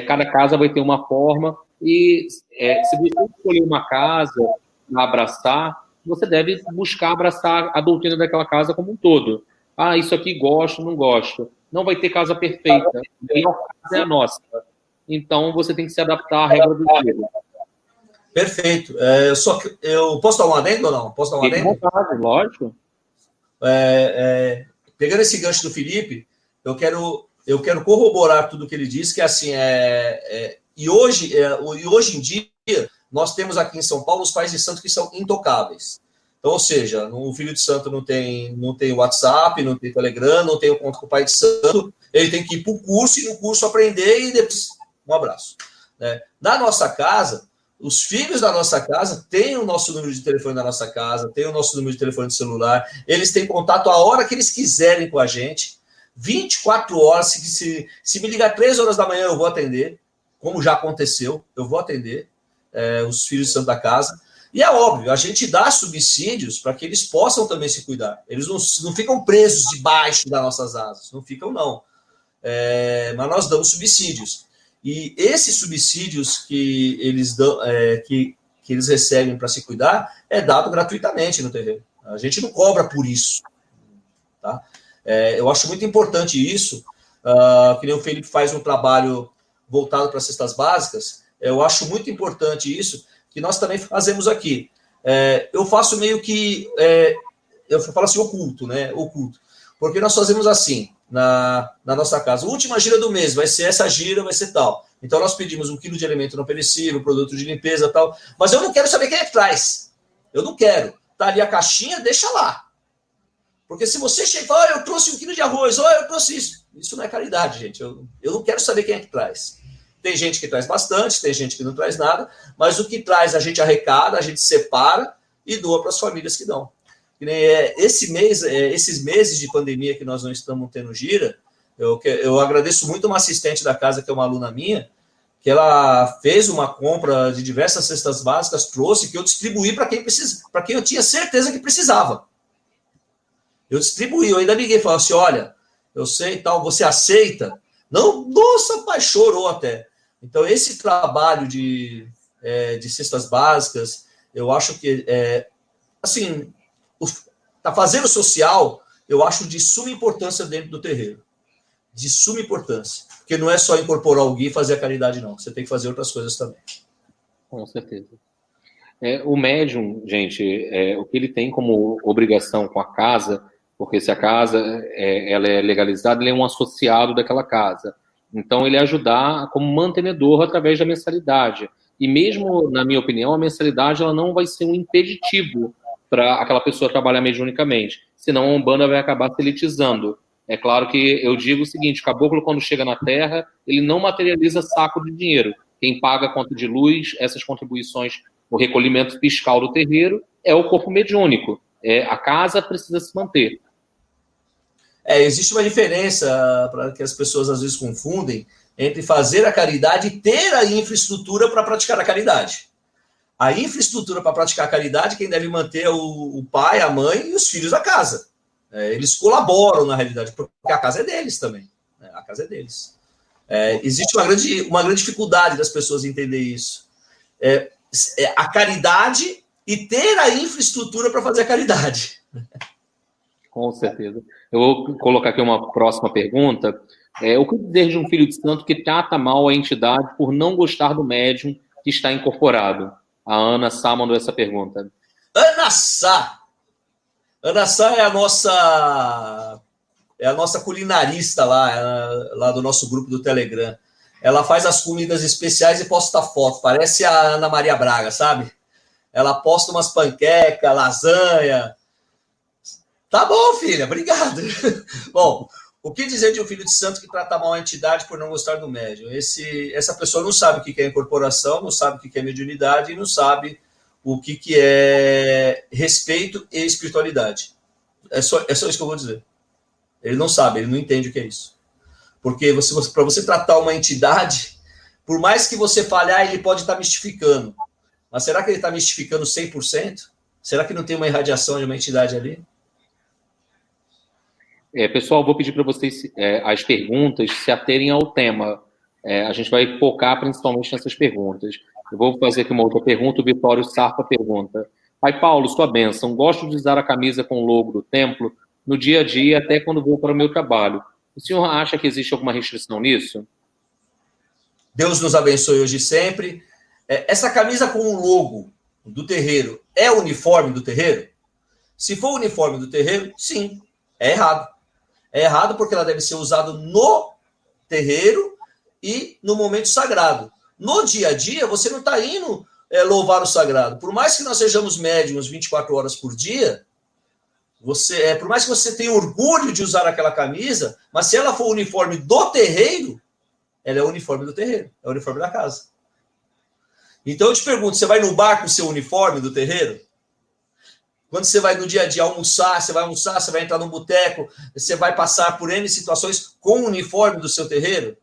cada casa vai ter uma forma e se você escolher uma casa para abraçar, você deve buscar abraçar a doutrina daquela casa como um todo. Ah, isso aqui gosto, não gosto. Não vai ter casa perfeita. A melhor casa é a nossa. Então, você tem que se adaptar à regra do jogo. Perfeito. Eu posso dar um adendo ou não? Posso dar um adendo? Vontade, lógico. Pegando esse gancho do Felipe, eu quero corroborar tudo que ele disse, que assim, e hoje em dia, nós temos aqui em São Paulo os pais de santo que são intocáveis. Então, ou seja, o filho de santo não tem WhatsApp, não tem Telegram, não tem o contato com o pai de santo, ele tem que ir para o curso e no curso aprender e depois um abraço. Né? Na nossa casa, os filhos da nossa casa têm o nosso número de telefone da nossa casa, têm o nosso número de telefone de celular, eles têm contato a hora que eles quiserem com a gente, 24 horas, se me ligar 3 horas da manhã eu vou atender, como já aconteceu, eu vou atender os filhos de Santa Casa. E é óbvio, a gente dá subsídios para que eles possam também se cuidar. Eles não ficam presos debaixo das nossas asas, não ficam, não. Mas nós damos subsídios. E esses subsídios que eles dão, que eles recebem para se cuidar, é dado gratuitamente no terreno. A gente não cobra por isso. Tá? Eu acho muito importante isso, que nem o Felipe faz um trabalho voltado para cestas básicas, eu acho muito importante isso, que nós também fazemos aqui. Eu faço meio que, eu falo assim, oculto, né? Oculto. Porque nós fazemos assim, na nossa casa. A última gira do mês vai ser essa gira, vai ser tal. Então nós pedimos 1 quilo de alimento não perecível, produto de limpeza tal. Mas eu não quero saber quem é que traz. Eu não quero. Tá ali a caixinha, deixa lá. Porque se você chega e fala, eu trouxe 1 quilo de arroz, eu trouxe isso. Isso não é caridade, gente. Eu não quero saber quem é que traz. Tem gente que traz bastante, tem gente que não traz nada, mas o que traz a gente arrecada, a gente separa e doa para as famílias que dão. Esses meses de pandemia que nós não estamos tendo gira, eu agradeço muito uma assistente da casa, que é uma aluna minha, que ela fez uma compra de diversas cestas básicas, trouxe, que eu distribuí para quem eu tinha certeza que precisava. Eu distribuí, eu ainda liguei e falei assim, olha, eu sei tal, você aceita? Não, nossa, pai, chorou até. Então, esse trabalho de cestas básicas, eu acho que, assim, fazer o social, eu acho de suma importância dentro do terreiro. De suma importância. Porque não é só incorporar o Gui e fazer a caridade, não. Você tem que fazer outras coisas também. Com certeza. O médium, gente, o que ele tem como obrigação com a casa, porque se a casa ela é legalizada, ele é um associado daquela casa. Então, ele ajudar como mantenedor através da mensalidade. E mesmo, na minha opinião, a mensalidade ela não vai ser um impeditivo para aquela pessoa trabalhar mediunicamente. Senão, a Umbanda vai acabar se elitizando. É claro que eu digo o seguinte, o caboclo, quando chega na Terra, ele não materializa saco de dinheiro. Quem paga a conta de luz, essas contribuições, o recolhimento fiscal do terreiro, é o corpo mediúnico. A casa precisa se manter. Existe uma diferença, para que as pessoas às vezes confundem, entre fazer a caridade e ter a infraestrutura para praticar a caridade. A infraestrutura para praticar a caridade, quem deve manter é o pai, a mãe e os filhos da casa. Eles colaboram, na realidade, porque a casa é deles também. Né? A casa é deles. Existe uma grande dificuldade das pessoas entender isso. A caridade e ter a infraestrutura para fazer a caridade. Com certeza. Eu vou colocar aqui uma próxima pergunta. O que dizer de um filho de santo que trata mal a entidade por não gostar do médium que está incorporado? A Ana Sá mandou essa pergunta. Ana Sá! Ana Sá é a nossa culinarista lá do nosso grupo do Telegram. Ela faz as comidas especiais e posta foto. Parece a Ana Maria Braga, sabe? Ela posta umas panquecas, lasanha. Tá bom, filha, obrigado. Bom, o que dizer de um filho de santo que trata mal a entidade por não gostar do médium? Essa pessoa não sabe o que é incorporação, não sabe o que é mediunidade e não sabe o que é respeito e espiritualidade. É só isso que eu vou dizer. Ele não sabe, ele não entende o que é isso. Porque para você tratar uma entidade, por mais que você falhar, ele pode estar mistificando. Mas será que ele está mistificando 100%? Será que não tem uma irradiação de uma entidade ali? Pessoal, vou pedir para vocês, as perguntas, se aterem ao tema. A gente vai focar principalmente nessas perguntas. Eu vou fazer aqui uma outra pergunta. O Vitório Sarpa pergunta. Pai Paulo, sua bênção. Gosto de usar a camisa com o logo do templo no dia a dia, até quando vou para o meu trabalho. O senhor acha que existe alguma restrição nisso? Deus nos abençoe hoje e sempre. Essa camisa com o logo do terreiro é o uniforme do terreiro? Se for o uniforme do terreiro, sim, é errado. É errado porque ela deve ser usada no terreiro e no momento sagrado. No dia a dia, você não está indo louvar o sagrado. Por mais que nós sejamos médiuns 24 horas por dia, por mais que você tenha orgulho de usar aquela camisa, mas se ela for o uniforme do terreiro, ela é o uniforme do terreiro, é o uniforme da casa. Então eu te pergunto, você vai no bar com o seu uniforme do terreiro? Quando você vai no dia a dia almoçar, você vai entrar num boteco, você vai passar por N situações com o uniforme do seu terreiro?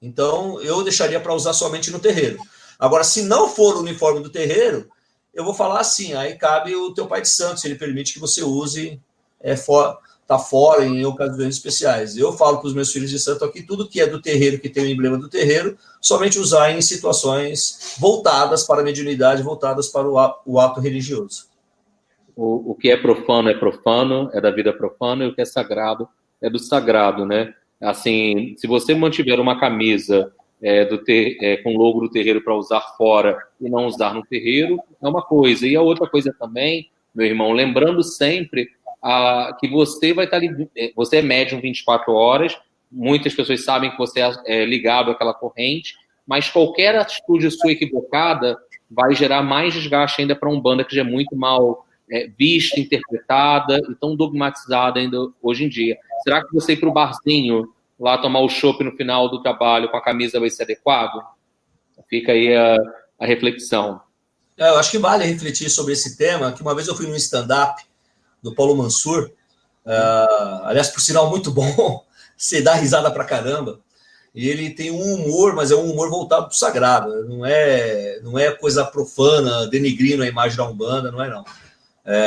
Então, eu deixaria para usar somente no terreiro. Agora, se não for o uniforme do terreiro, eu vou falar assim, aí cabe o teu pai de santo, se ele permite que você use, tá fora em ocasiões especiais. Eu falo para os meus filhos de santo aqui, tudo que é do terreiro, que tem o emblema do terreiro, somente usar em situações voltadas para a mediunidade, voltadas para o ato religioso. O que é profano, é da vida profana, e o que é sagrado é do sagrado, né? Assim, se você mantiver uma camisa com o logo do terreiro para usar fora e não usar no terreiro, é uma coisa. E a outra coisa também, meu irmão, lembrando sempre que você vai estar você é médium 24 horas, muitas pessoas sabem que você é ligado àquela corrente, mas qualquer atitude sua equivocada vai gerar mais desgaste ainda para a Umbanda, que já é muito mal vista, interpretada e tão dogmatizada ainda hoje em dia. Será que você ir para o barzinho lá tomar o chopp no final do trabalho com a camisa vai ser adequado? Fica aí a reflexão. Eu acho que vale refletir sobre esse tema, que uma vez eu fui num stand-up do Paulo Mansur, aliás, por sinal, muito bom, você dá risada pra caramba, e ele tem um humor, mas é um humor voltado pro sagrado, não é coisa profana, denigrindo a imagem da Umbanda, não é não.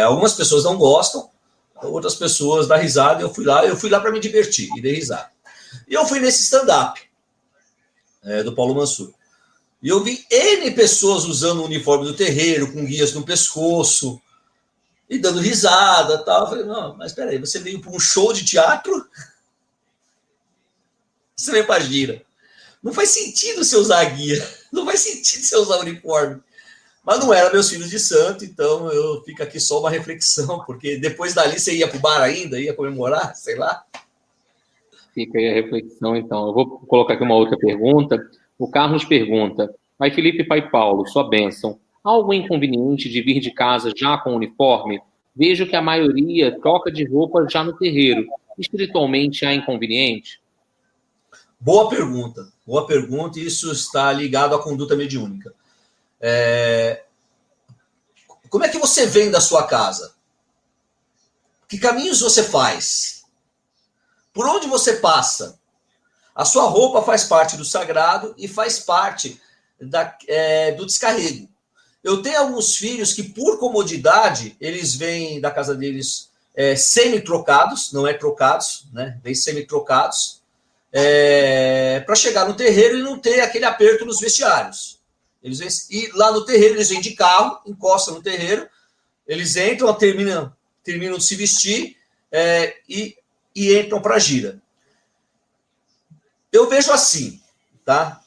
Algumas pessoas não gostam, outras pessoas dão risada, eu fui lá para me divertir, e dei risada. E eu fui nesse stand-up do Paulo Mansur, e eu vi N pessoas usando o uniforme do terreiro, com guias no pescoço, e dando risada e tal. Eu falei, não, mas peraí, você veio para um show de teatro? Você veio para gira. Não faz sentido você usar a guia, não faz sentido você usar o uniforme. Mas não era meus filhos de santo, então eu fico aqui só uma reflexão, porque depois dali você ia para o bar ainda, ia comemorar, sei lá. Fica aí a reflexão, então. Eu vou colocar aqui uma outra pergunta. O Carlos pergunta, Pai Felipe e Pai Paulo, sua bênção, há algum inconveniente de vir de casa já com uniforme? Vejo que a maioria troca de roupa já no terreiro. Espiritualmente há inconveniente? Boa pergunta, e isso está ligado à conduta mediúnica. Como é que você vem da sua casa? Que caminhos você faz? Por onde você passa? A sua roupa faz parte do sagrado e faz parte do descarrego. Eu tenho alguns filhos que, por comodidade, eles vêm da casa deles semi-trocados, não é trocados, né? Vem semi-trocados, para chegar no terreiro e não ter aquele aperto nos vestiários. E lá no terreiro eles vêm de carro, encostam no terreiro, eles entram, terminam de se vestir e entram para a gira. Eu vejo assim, tá?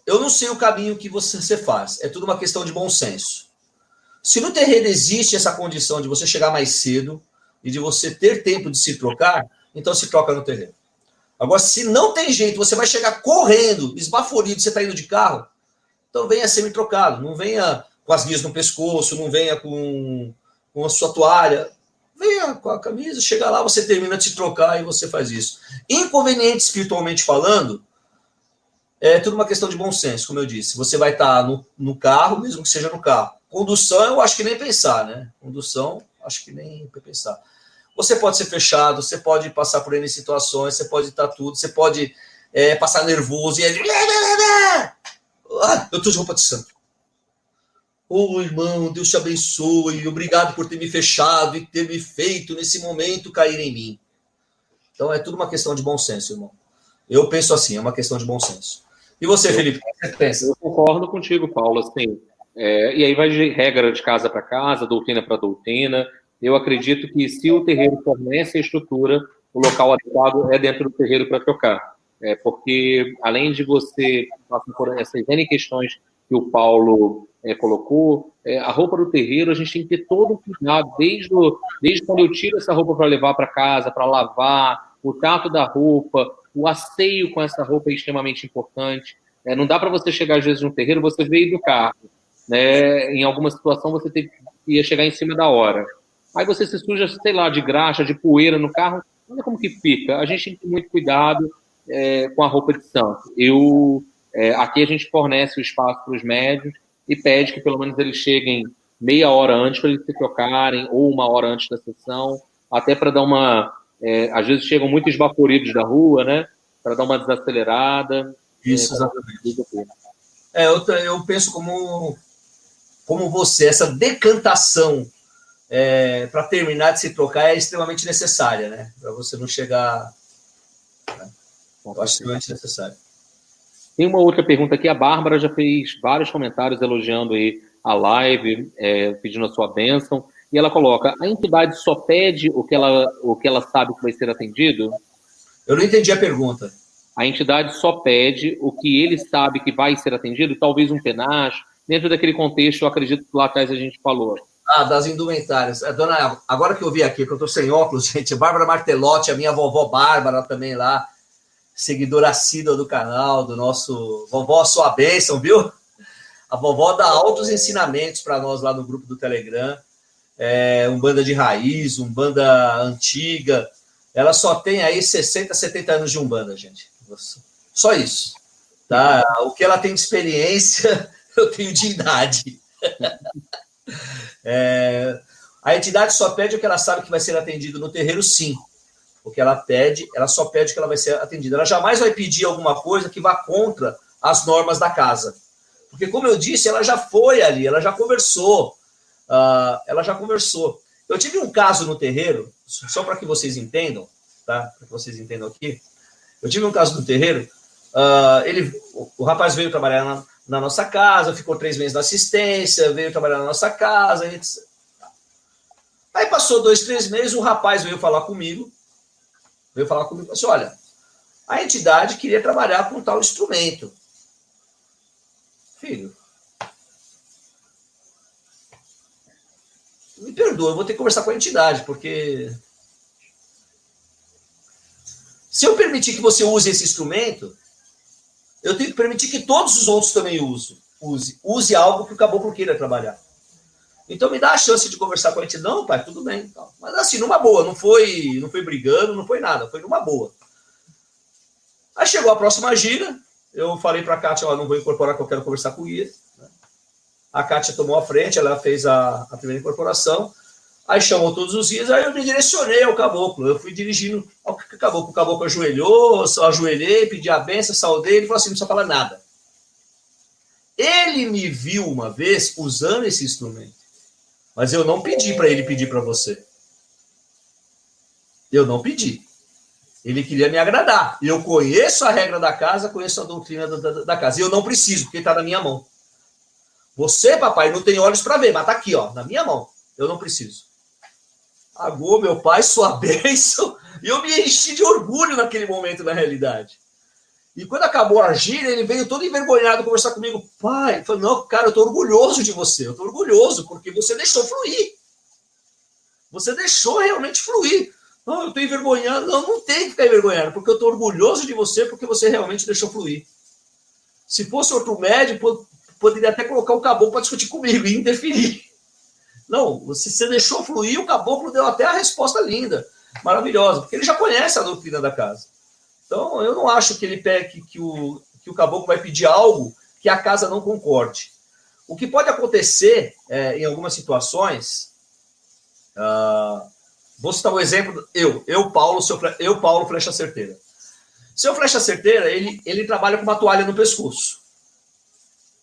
Eu não sei o caminho que você faz, é tudo uma questão de bom senso. Se no terreiro existe essa condição de você chegar mais cedo e de você ter tempo de se trocar, então se troca no terreiro. Agora, se não tem jeito, você vai chegar correndo, esbaforido, você está indo de carro, então venha semi-trocado, não venha com as guias no pescoço, não venha com a sua toalha, venha com a camisa, chega lá, você termina de se trocar e você faz isso. Inconveniente espiritualmente falando, é tudo uma questão de bom senso, como eu disse. Você vai estar no carro, mesmo que seja no carro. Condução, eu acho que nem pensar, né? Condução, acho que nem pensar. Você pode ser fechado, você pode passar por N situações, você pode estar tudo, você pode passar nervoso e eu tô de roupa de santo. Ô, irmão, Deus te abençoe, obrigado por ter me fechado e ter me feito nesse momento cair em mim. Então é tudo uma questão de bom senso, irmão. Eu penso assim, é uma questão de bom senso. E você, Felipe, o que você pensa? Eu concordo contigo, Paulo, assim, e aí vai de regra de casa para casa, doutrina para doutrina. Eu acredito que se o terreiro fornece a estrutura, o local adequado é dentro do terreiro para trocar. Porque, além de você passar por essas N questões que o Paulo colocou, a roupa do terreiro a gente tem que ter todo o cuidado, desde quando eu tiro essa roupa para levar para casa, para lavar, o tato da roupa, o asseio com essa roupa é extremamente importante. Não dá para você chegar, às vezes, no terreiro, você veio do carro, né? Em alguma situação você ia chegar em cima da hora. Aí você se suja, sei lá, de graxa, de poeira no carro, olha como que fica. A gente tem que ter muito cuidado com a roupa de santo. Aqui a gente fornece o espaço para os médios e pede que pelo menos eles cheguem meia hora antes para eles se trocarem, ou uma hora antes da sessão, até para dar uma... às vezes chegam muito esbaforidos da rua, né? Para dar uma desacelerada. Isso, exatamente. Eu penso como você, essa decantação para terminar de se trocar é extremamente necessária, né? Para você não chegar... Né? Eu acho extremamente necessário. Tem uma outra pergunta aqui. A Bárbara já fez vários comentários elogiando aí a live, pedindo a sua bênção. E ela coloca, a entidade só pede o que ela sabe que vai ser atendido? Eu não entendi a pergunta. A entidade só pede o que ele sabe que vai ser atendido? Talvez um penacho? Dentro daquele contexto, eu acredito que lá atrás a gente falou. Das indumentárias. Dona, agora que eu vi aqui, que eu estou sem óculos, gente, Bárbara Martelotti, a minha vovó Bárbara também lá, seguidora assídua do canal, do nosso... Vovó, sua bênção, viu? A vovó dá altos ensinamentos para nós lá no grupo do Telegram. Umbanda de raiz, Umbanda antiga. Ela só tem aí 60, 70 anos de Umbanda, gente. Só isso. Tá? O que ela tem de experiência, eu tenho de idade. A entidade só pede o que ela sabe que vai ser atendido no terreiro, sim. O que ela pede, ela só pede que ela vai ser atendida. Ela jamais vai pedir alguma coisa que vá contra as normas da casa. Porque, como eu disse, ela já foi ali, ela já conversou. Eu tive um caso no terreiro, só para que vocês entendam, tá? Para que vocês entendam aqui. Eu tive um caso no terreiro, o rapaz veio trabalhar na nossa casa, ficou 3 meses na assistência, veio trabalhar na nossa casa. Aí passou 2, 3 meses, o rapaz veio falar comigo, e falou assim, olha, a entidade queria trabalhar com tal instrumento. Filho, me perdoa, eu vou ter que conversar com a entidade, porque se eu permitir que você use esse instrumento, eu tenho que permitir que todos os outros também use algo que o caboclo queira trabalhar. Então me dá a chance de conversar com a entidade. Não, pai, tudo bem. Mas assim, numa boa, não foi brigando, não foi nada, foi numa boa. Aí chegou a próxima gira, eu falei para a Kátia, não vou incorporar que eu quero conversar com o guia. A Kátia tomou a frente, ela fez a primeira incorporação, aí chamou todos os guias, aí eu me direcionei ao caboclo, eu fui dirigindo ao caboclo. O caboclo ajoelhou, eu ajoelhei, pedi a benção, saudei, ele falou assim, não precisa falar nada. Ele me viu uma vez usando esse instrumento, mas eu não pedi para ele pedir para você. Eu não pedi. Ele queria me agradar. Eu conheço a regra da casa, conheço a doutrina da casa. E eu não preciso, porque está na minha mão. Você, papai, não tem olhos para ver, mas está aqui, ó, na minha mão. Eu não preciso. Agô, meu pai, sua bênção. E eu me enchi de orgulho naquele momento, na realidade. E quando acabou a gíria, ele veio todo envergonhado conversar comigo. Pai, eu falei, não, cara, eu estou orgulhoso de você. Eu estou orgulhoso, porque você deixou fluir. Você deixou realmente fluir. Não, eu estou envergonhado. Não, não tem que ficar envergonhado, porque eu estou orgulhoso de você, porque você realmente deixou fluir. Se fosse outro médico, poderia até colocar o caboclo para discutir comigo e interferir. Não, você deixou fluir, o caboclo deu até a resposta linda, maravilhosa, porque ele já conhece a doutrina da casa. Então, eu não acho que ele pegue que o caboclo vai pedir algo que a casa não concorde. O que pode acontecer em algumas situações... vou citar um exemplo, Paulo Flecha Certeira. Seu Flecha Certeira, ele trabalha com uma toalha no pescoço.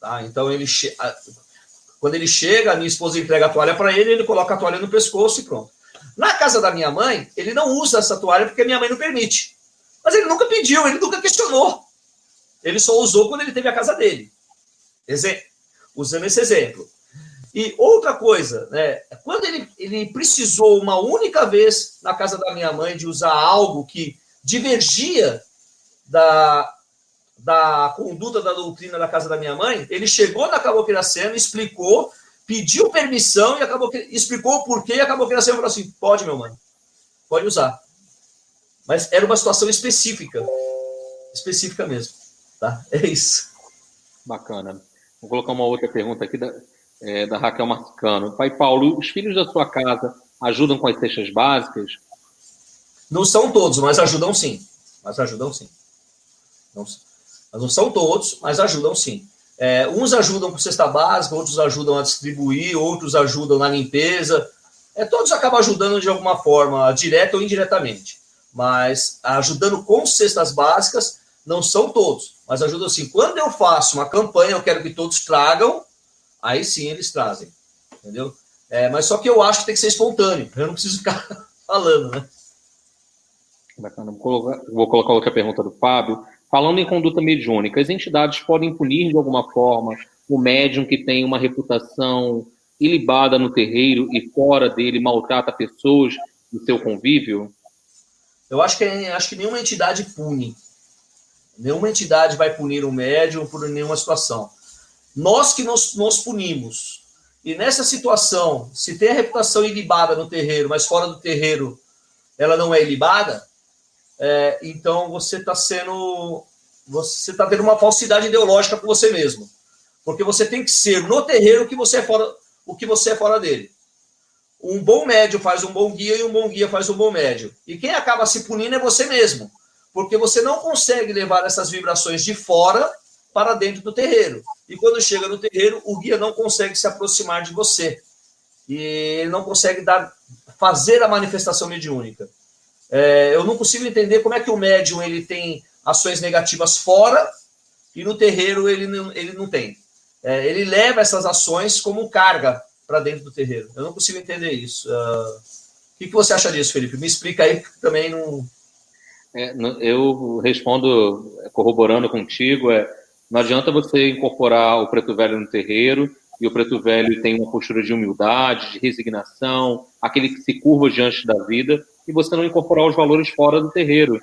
Tá? Então, quando ele chega, a minha esposa entrega a toalha para ele, ele coloca a toalha no pescoço e pronto. Na casa da minha mãe, ele não usa essa toalha porque a minha mãe não permite. Mas ele nunca pediu, ele nunca questionou. Ele só usou quando ele teve a casa dele. Usando esse exemplo. E outra coisa, né? Quando ele precisou uma única vez na casa da minha mãe de usar algo que divergia da conduta da doutrina da casa da minha mãe, ele chegou na Caboclo Iracema, explicou, pediu permissão e explicou o porquê, e a Caboclo Iracema falou assim, pode, meu mano, pode usar. Mas era uma situação específica mesmo, tá? É isso. Bacana. Vou colocar uma outra pergunta aqui da Raquel Marcano. Pai Paulo, os filhos da sua casa ajudam com as cestas básicas? Não são todos, mas ajudam sim. Não são todos, mas ajudam sim. Uns ajudam com cesta básica, outros ajudam a distribuir, outros ajudam na limpeza. Todos acabam ajudando de alguma forma, direta ou indiretamente. Mas ajudando com cestas básicas, não são todos, mas ajudam sim. Quando eu faço uma campanha, eu quero que todos tragam, aí sim eles trazem, entendeu? Mas só que eu acho que tem que ser espontâneo, eu não preciso ficar falando, né? Bacana. Vou colocar outra pergunta do Fábio. Falando em conduta mediúnica, as entidades podem punir de alguma forma o médium que tem uma reputação ilibada no terreiro e fora dele maltrata pessoas do seu convívio? Eu acho que nenhuma entidade pune. Nenhuma entidade vai punir um médium por nenhuma situação. Nós que nos punimos. E nessa situação, se tem a reputação ilibada no terreiro, mas fora do terreiro ela não é ilibada, então você está tendo uma falsidade ideológica com você mesmo. Porque você tem que ser no terreiro o que você é fora dele. Um bom médium faz um bom guia e um bom guia faz um bom médium. E quem acaba se punindo é você mesmo. Porque você não consegue levar essas vibrações de fora para dentro do terreiro. E quando chega no terreiro, o guia não consegue se aproximar de você. E ele não consegue fazer a manifestação mediúnica. Eu não consigo entender como é que o médium ele tem ações negativas fora e no terreiro ele não tem. Ele leva essas ações como carga para dentro do terreiro. Eu não consigo entender isso. O que você acha disso, Felipe? Me explica aí, porque também não... Eu respondo corroborando contigo. Não adianta você incorporar o preto velho no terreiro e o preto velho tem uma postura de humildade, de resignação, aquele que se curva diante da vida, e você não incorporar os valores fora do terreiro.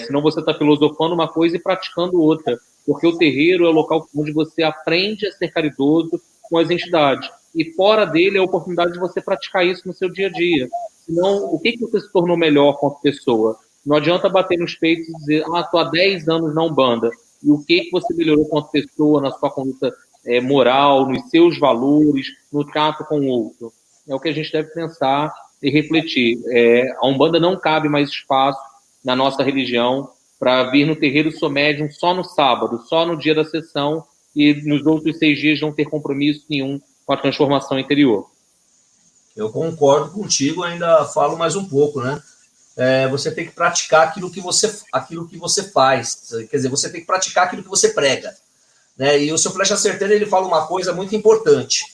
Senão você está filosofando uma coisa e praticando outra, porque o terreiro é o local onde você aprende a ser caridoso com as entidades. E fora dele é a oportunidade de você praticar isso no seu dia a dia. Senão, o que você se tornou melhor como pessoa? Não adianta bater nos peitos e dizer, estou há 10 anos na Umbanda. E o que você melhorou como pessoa, na sua conduta moral, nos seus valores, no trato com o outro? É o que a gente deve pensar e refletir. A Umbanda não cabe mais espaço na nossa religião para vir no terreiro sou médium só no sábado, só no dia da sessão, e nos outros 6 dias não ter compromisso nenhum com a transformação interior. Eu concordo contigo, ainda falo mais um pouco, né? Você tem que praticar aquilo que você faz. Quer dizer, você tem que praticar aquilo que você prega. Né? E o seu Flecha Certeira, ele fala uma coisa muito importante.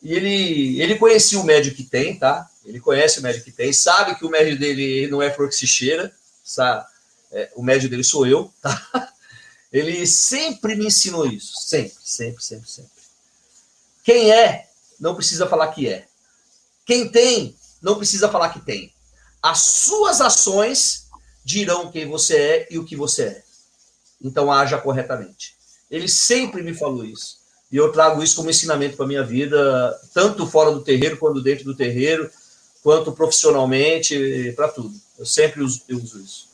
E ele conhecia o médium que tem, tá? Ele conhece o médium que tem, sabe que o médium dele não é flor que se cheira, sabe? O médium dele sou eu, tá? Ele sempre me ensinou isso, sempre, sempre, sempre, sempre. Quem é, não precisa falar que é. Quem tem, não precisa falar que tem. As suas ações dirão quem você é e o que você é. Então, haja corretamente. Ele sempre me falou isso. E eu trago isso como ensinamento para a minha vida, tanto fora do terreiro, quanto dentro do terreiro, quanto profissionalmente, para tudo. Eu sempre uso isso.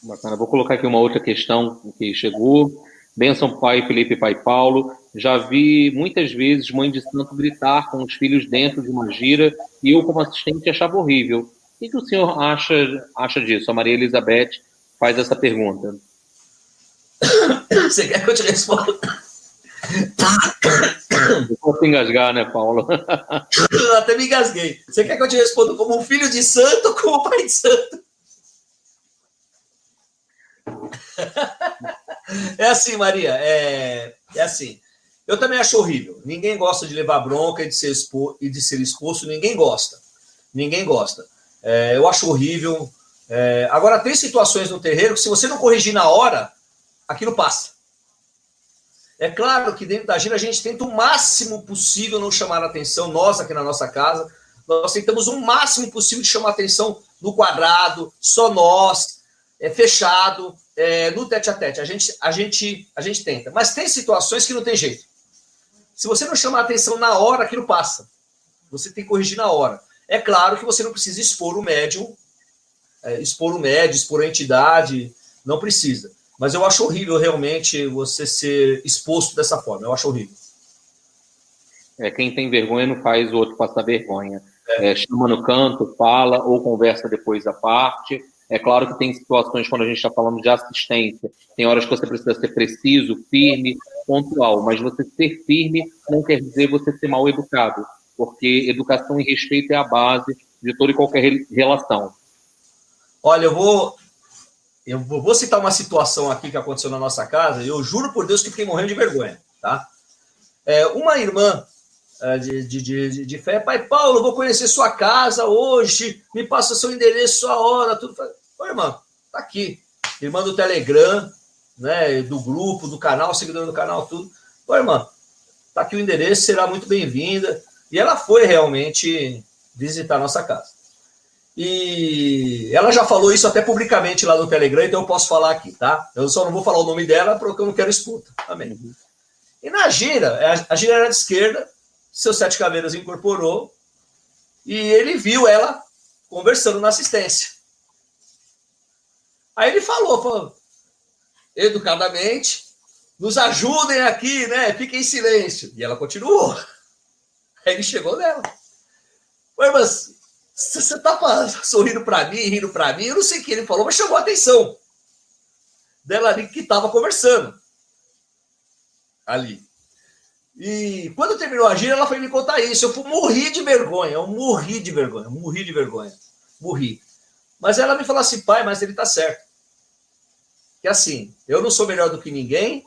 Bacana. Vou colocar aqui uma outra questão que chegou. Benção, pai Felipe e pai Paulo. Já vi muitas vezes mãe de santo gritar com os filhos dentro de uma gira e eu, como assistente, achava horrível. O que o senhor acha disso? A Maria Elizabeth faz essa pergunta. Você quer que eu te responda? Eu posso engasgar, né, Paulo? Eu até me engasguei. Você quer que eu te responda como um filho de santo ou como pai de santo? É assim, Maria, é assim. Eu também acho horrível. Ninguém gosta de levar bronca e de ser exposto. Ninguém gosta. Ninguém gosta. Eu acho horrível. Agora, tem situações no terreiro que, se você não corrigir na hora, aquilo passa. É claro que dentro da gira a gente tenta o máximo possível não chamar a atenção. Nós, aqui na nossa casa, nós tentamos o máximo possível de chamar a atenção no quadrado, só nós, fechado, no tete-a-tete. A gente tenta. Mas tem situações que não tem jeito. Se você não chamar a atenção na hora, aquilo passa. Você tem que corrigir na hora. É claro que você não precisa expor o médium, expor a entidade, não precisa. Mas eu acho horrível, realmente, você ser exposto dessa forma. Eu acho horrível. Quem tem vergonha não faz o outro passar vergonha. Chama no canto, fala ou conversa depois à parte. É claro que tem situações, quando a gente está falando de assistência, tem horas que você precisa ser preciso, firme, pontual. Mas você ser firme não quer dizer você ser mal educado, porque educação e respeito é a base de toda e qualquer relação. Olha, eu vou citar uma situação aqui que aconteceu na nossa casa, e eu juro por Deus que fiquei morrendo de vergonha, tá? Uma irmã de fé, pai Paulo, eu vou conhecer sua casa hoje, me passa seu endereço, sua hora, tudo. Ô, irmã, tá aqui. Irmã do Telegram, né, do grupo, do canal, seguidora do canal, tudo. Ô, irmã, tá aqui o endereço, será muito bem-vinda. E ela foi realmente visitar a nossa casa. E ela já falou isso até publicamente lá no Telegram, então eu posso falar aqui, tá? Eu só não vou falar o nome dela porque eu não quero expor, amém. E na gira, a gira era de esquerda, seu Sete Caveiras incorporou e ele viu ela conversando na assistência. Aí ele falou educadamente, nos ajudem aqui, né? Fiquem em silêncio. E ela continuou. Aí ele chegou nela. Oi, mas você tá sorrindo para mim, rindo para mim? Eu não sei o que ele falou, mas chamou a atenção dela ali que estava conversando. Ali. E quando terminou a gira, ela foi me contar isso. Eu morri de vergonha. Morri. Mas ela me falou assim, pai, mas ele tá certo. Que assim, eu não sou melhor do que ninguém,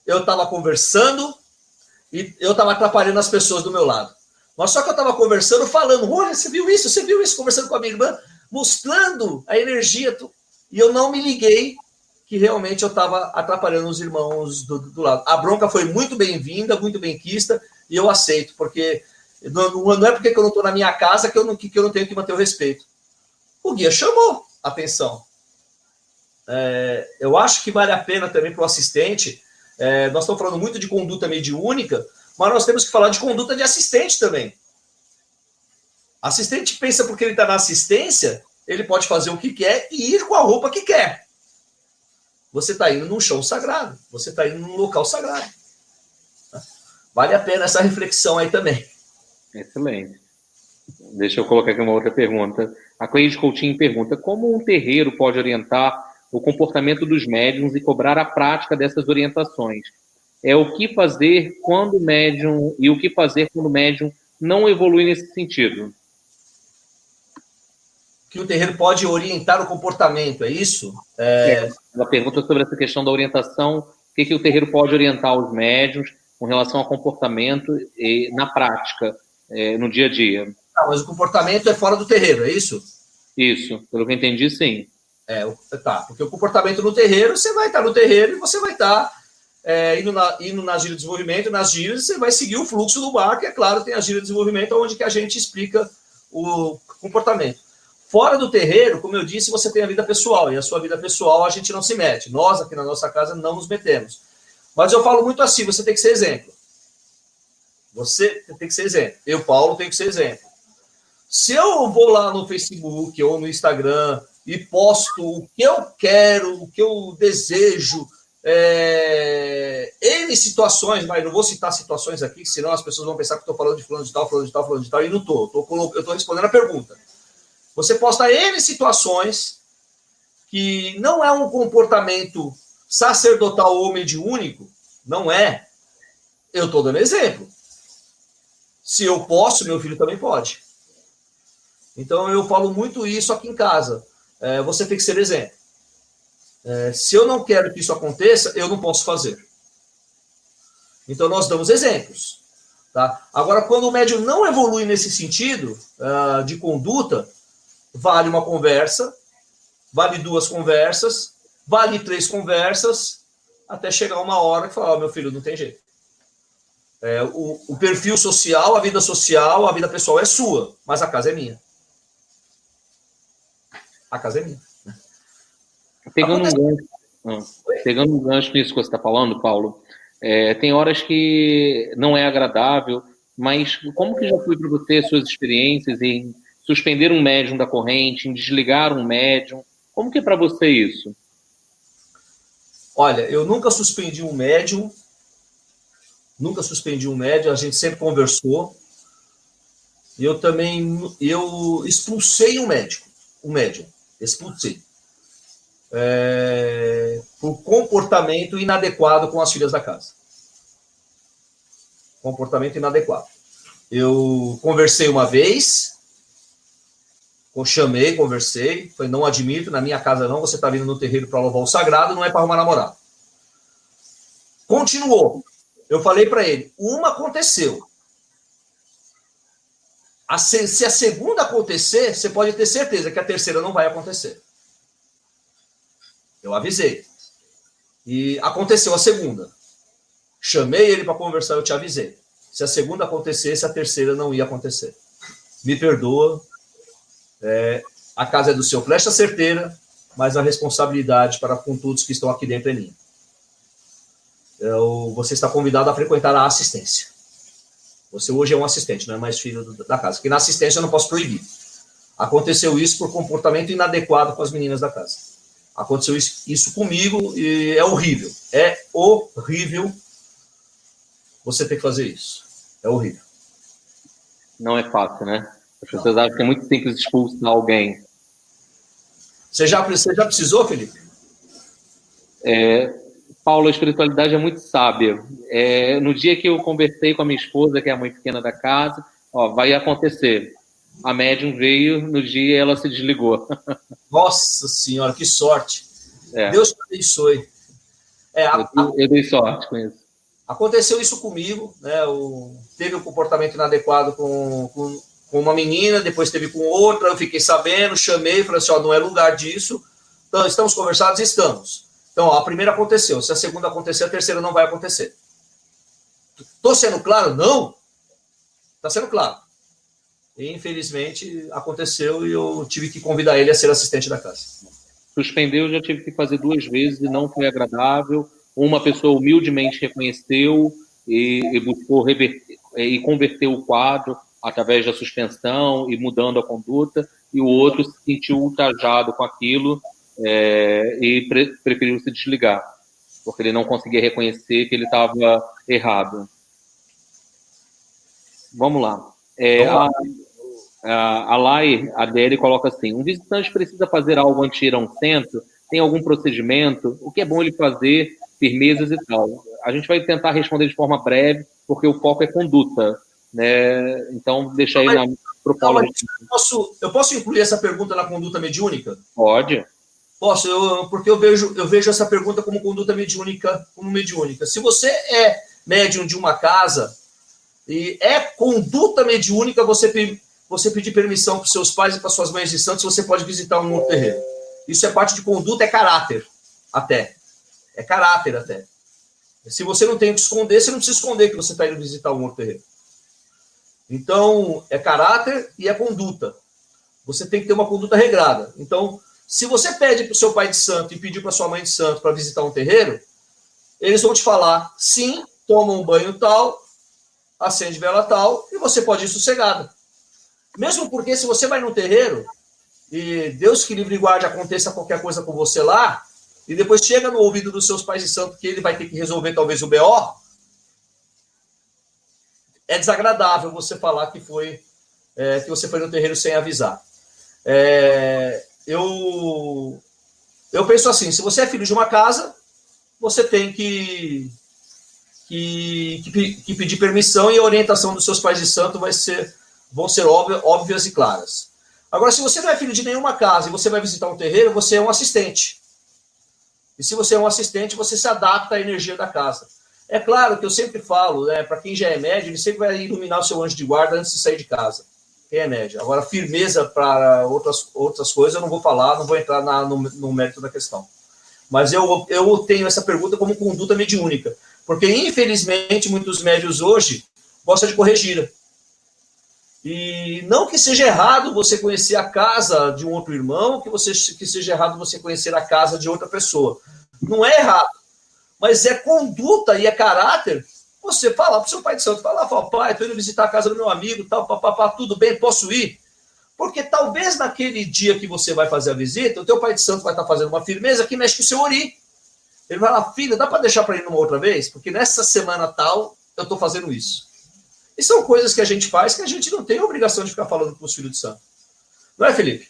eu estava conversando e eu estava atrapalhando as pessoas do meu lado. Mas só que eu estava conversando, falando, olha, você viu isso, conversando com a minha irmã, mostrando a energia. E eu não me liguei que realmente eu estava atrapalhando os irmãos do lado. A bronca foi muito bem-vinda, muito bem-quista, e eu aceito, porque não é porque eu não estou na minha casa que eu não tenho que manter o respeito. O guia chamou a atenção. Eu acho que vale a pena também para o assistente. Nós estamos falando muito de conduta mediúnica, mas nós temos que falar de conduta de assistente também. Assistente pensa porque ele está na assistência, ele pode fazer o que quer e ir com a roupa que quer. Você está indo num chão sagrado, você está indo num local sagrado. Vale a pena essa reflexão aí também. Excelente. Deixa eu colocar aqui uma outra pergunta. A Cleide Coutinho pergunta, como um terreiro pode orientar o comportamento dos médiuns e cobrar a prática dessas orientações? O que fazer quando o médium e o que fazer quando o médium não evolui nesse sentido? Que o terreiro pode orientar o comportamento, é isso? Ela pergunta sobre essa questão da orientação, o que o terreiro pode orientar os médiuns com relação ao comportamento e na prática, no dia a dia. Mas o comportamento é fora do terreiro, é isso? Isso, pelo que eu entendi, sim. Porque o comportamento no terreiro, você vai estar no terreiro e você vai estar indo na gira de desenvolvimento, nas giras, você vai seguir o fluxo do barco, e é claro, tem a gira de desenvolvimento, onde que a gente explica o comportamento. Fora do terreiro, como eu disse, você tem a vida pessoal, e a sua vida pessoal a gente não se mete. Nós, aqui na nossa casa, não nos metemos. Mas eu falo muito assim, você tem que ser exemplo. Você tem que ser exemplo. Eu, Paulo, tenho que ser exemplo. Se eu vou lá no Facebook ou no Instagram e posto o que eu quero, o que eu desejo, N situações, mas não vou citar situações aqui, senão as pessoas vão pensar que estou falando de fulano de tal, fulano de tal, fulano de tal, e não estou. Eu estou respondendo a pergunta. Você posta N situações que não é um comportamento sacerdotal ou mediúnico, não é. Eu estou dando exemplo. Se eu posso, meu filho também pode. Então, eu falo muito isso aqui em casa. Você tem que ser exemplo. Se eu não quero que isso aconteça, eu não posso fazer. Então, nós damos exemplos. Tá? Agora, quando o médium não evolui nesse sentido de conduta, vale uma conversa, vale 2 conversas, vale 3 conversas, até chegar uma hora que fala, meu filho, não tem jeito. O perfil social, a vida pessoal é sua, mas a casa é minha. A casa é minha. Pegando um gancho nisso que você está falando, Paulo, tem horas que não é agradável, mas como que já foi para você suas experiências em suspender um médium da corrente, em desligar um médium? Como que é para você isso? Olha, eu nunca suspendi um médium, a gente sempre conversou. Eu expulsei um médium, expulsei. Por comportamento inadequado com as filhas da casa. Comportamento inadequado. Eu conversei uma vez, conversei, falei, não admito, na minha casa não, você está vindo no terreiro para louvar o sagrado, não é para arrumar namorado. Continuou. Eu falei para ele, uma aconteceu. Se a segunda acontecer, você pode ter certeza que a terceira não vai acontecer. Eu avisei. E aconteceu a segunda. Chamei ele para conversar, eu te avisei. Se a segunda acontecesse, a terceira não ia acontecer. Me perdoa. A casa é do seu, flecha certeira, mas a responsabilidade para com todos que estão aqui dentro é minha. Você está convidado a frequentar a assistência. Você hoje é um assistente, não é mais filho da casa. Porque na assistência eu não posso proibir. Aconteceu isso por comportamento inadequado com as meninas da casa. Aconteceu isso comigo e é horrível. É horrível você ter que fazer isso. É horrível. Não é fácil, né? As pessoas acham que é muito simples expulsar alguém. Você já precisou, Felipe? Paulo, a espiritualidade é muito sábia. No dia que eu conversei com a minha esposa, que é a mãe pequena da casa, vai acontecer. A médium veio, no dia ela se desligou. Nossa Senhora, que sorte. Deus te abençoe. Eu dei sorte com isso. Aconteceu isso comigo, né? Teve um comportamento inadequado com uma menina, depois teve com outra, eu fiquei sabendo, chamei, falei assim, não é lugar disso. Então, estamos conversados? Estamos. Então, a primeira aconteceu. Se a segunda acontecer, a terceira não vai acontecer. Estou sendo claro? Não. Está sendo claro. E, infelizmente, aconteceu e eu tive que convidar ele a ser assistente da casa. Suspendeu, já tive que fazer 2 vezes e não foi agradável. Uma pessoa humildemente reconheceu e buscou reverter e converteu o quadro através da suspensão e mudando a conduta, e o outro se sentiu ultrajado com aquilo e preferiu se desligar, porque ele não conseguia reconhecer que ele estava errado. Vamos lá. A Lai, a Adele, coloca assim, um visitante precisa fazer algo antes de ir a um centro? Tem algum procedimento? O que é bom ele fazer? Firmezas e tal. A gente vai tentar responder de forma breve, porque o foco é conduta, né? Então, deixa aí para o Paulo. Eu posso incluir essa pergunta na conduta mediúnica? Pode. Posso, porque eu vejo essa pergunta como conduta mediúnica, Se você é médium de uma casa, e é conduta mediúnica você pedir permissão para os seus pais e para suas mães de santo se você pode visitar um outro terreiro. Isso é parte de conduta, é caráter, até. É caráter, até. Se você não tem o que esconder, você não precisa esconder que você está indo visitar um outro terreiro. Então, é caráter e é conduta. Você tem que ter uma conduta regrada. Então, se você pede para o seu pai de santo e pedir para sua mãe de santo para visitar um terreiro, eles vão te falar, sim, toma um banho tal, acende vela tal, e você pode ir sossegado. Mesmo porque se você vai num terreiro, e Deus que livre e guarde aconteça qualquer coisa com você lá, e depois chega no ouvido dos seus pais de santo que ele vai ter que resolver talvez o BO, é desagradável você falar que você foi no terreiro sem avisar. Eu penso assim, se você é filho de uma casa, você tem que pedir permissão e a orientação dos seus pais de santo vão ser óbvias e claras. Agora, se você não é filho de nenhuma casa e você vai visitar um terreiro, você é um assistente. E se você é um assistente, você se adapta à energia da casa. É claro que eu sempre falo, né, para quem já é médio, ele sempre vai iluminar o seu anjo de guarda antes de sair de casa. Quem é médio. Agora, firmeza para outras coisas, eu não vou falar, não vou entrar no mérito da questão. Mas eu tenho essa pergunta como conduta mediúnica. Porque, infelizmente, muitos médios hoje gostam de correr gira. E não que seja errado você conhecer a casa de um outro irmão, que seja errado você conhecer a casa de outra pessoa. Não é errado. Mas é conduta e é caráter você falar para o seu pai de santo, falar, pai, estou indo visitar a casa do meu amigo, tal, papapá, tudo bem, posso ir? Porque talvez naquele dia que você vai fazer a visita, o teu pai de santo vai estar fazendo uma firmeza que mexe com o seu ori. Ele vai lá, filha, dá para deixar para ir numa outra vez? Porque nessa semana tal, eu estou fazendo isso. E são coisas que a gente faz que a gente não tem a obrigação de ficar falando com os filhos de santo. Não é, Felipe?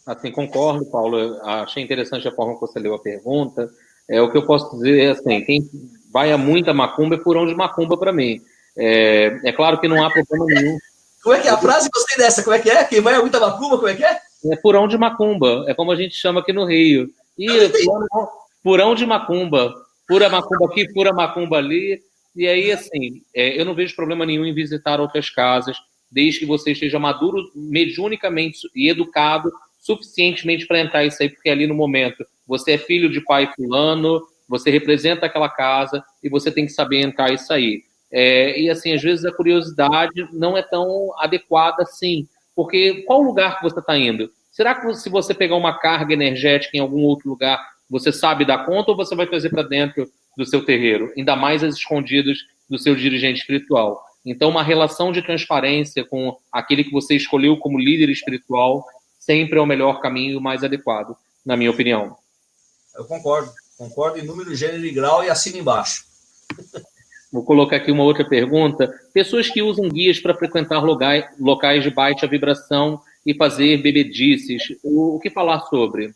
Assim, concordo, Paulo. Eu achei interessante a forma que você leu a pergunta. O que eu posso dizer é assim, quem vai a muita macumba é furão de macumba para mim. É claro que não há problema nenhum. Como é que é a frase? Gostei dessa. Como é que é? Quem vai a muita macumba, como é que é? É furão de macumba. É como a gente chama aqui no Rio. E furão de macumba. Fura macumba aqui, fura macumba ali. E aí, assim, eu não vejo problema nenhum em visitar outras casas, desde que você esteja maduro mediunicamente e educado suficientemente para entrar isso aí, porque ali no momento você é filho de pai fulano, você representa aquela casa e você tem que saber entrar isso aí. E assim, às vezes a curiosidade não é tão adequada assim, porque qual lugar que você está indo? Será que se você pegar uma carga energética em algum outro lugar, você sabe dar conta ou você vai trazer para dentro do seu terreiro? Ainda mais as escondidas do seu dirigente espiritual. Então, uma relação de transparência com aquele que você escolheu como líder espiritual sempre é o melhor caminho e o mais adequado, na minha opinião. Eu concordo. Concordo em número, gênero e grau e assina embaixo. Vou colocar aqui uma outra pergunta. Pessoas que usam guias para frequentar locais de baixa vibração e fazer bebedices, o que falar sobre?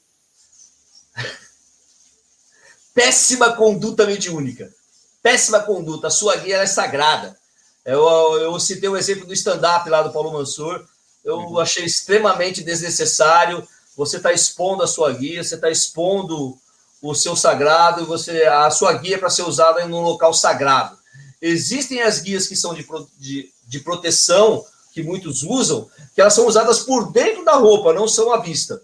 Péssima conduta mediúnica. Péssima conduta. A sua guia é sagrada. Eu citei o exemplo do stand-up lá do Paulo Mansur. Eu achei extremamente desnecessário. Você está expondo a sua guia, você está expondo o seu sagrado, a sua guia é para ser usada em um local sagrado. Existem as guias que são de proteção, que muitos usam, que elas são usadas por dentro da roupa, não são à vista.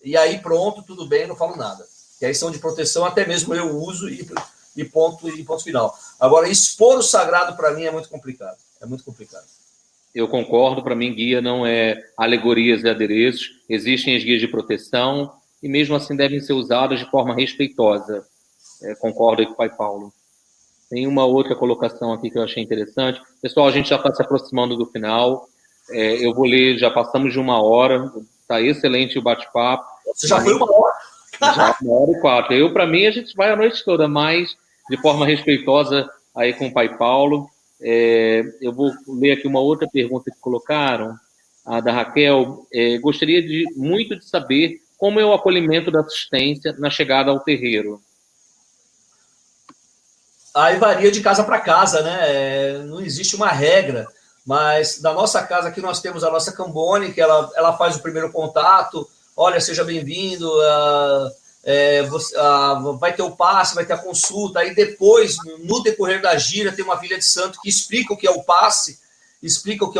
E aí pronto, tudo bem, não falo nada. Que aí são de proteção, até mesmo eu uso e ponto final. Agora, expor o sagrado para mim é muito complicado. É muito complicado. Eu concordo, para mim guia não é alegorias e adereços, existem as guias de proteção e mesmo assim devem ser usadas de forma respeitosa. Concordo aí com o Pai Paulo. Tem uma outra colocação aqui que eu achei interessante. Pessoal, a gente já está se aproximando do final. Eu vou ler, já passamos de 1 hora, está excelente o bate-papo. Você já foi 1 hora? Já 1h04. Para mim, a gente vai a noite toda, mas de forma respeitosa aí com o Pai Paulo. Eu vou ler aqui uma outra pergunta que colocaram, a da Raquel. Gostaria muito de saber como é o acolhimento da assistência na chegada ao terreiro. Aí varia de casa para casa, né? Não existe uma regra, mas na nossa casa aqui nós temos a nossa Cambone, que ela faz o primeiro contato. Olha, seja bem-vindo, vai ter o passe, vai ter a consulta, aí depois, no decorrer da gira, tem uma filha de santo que explica o que é o passe, explica o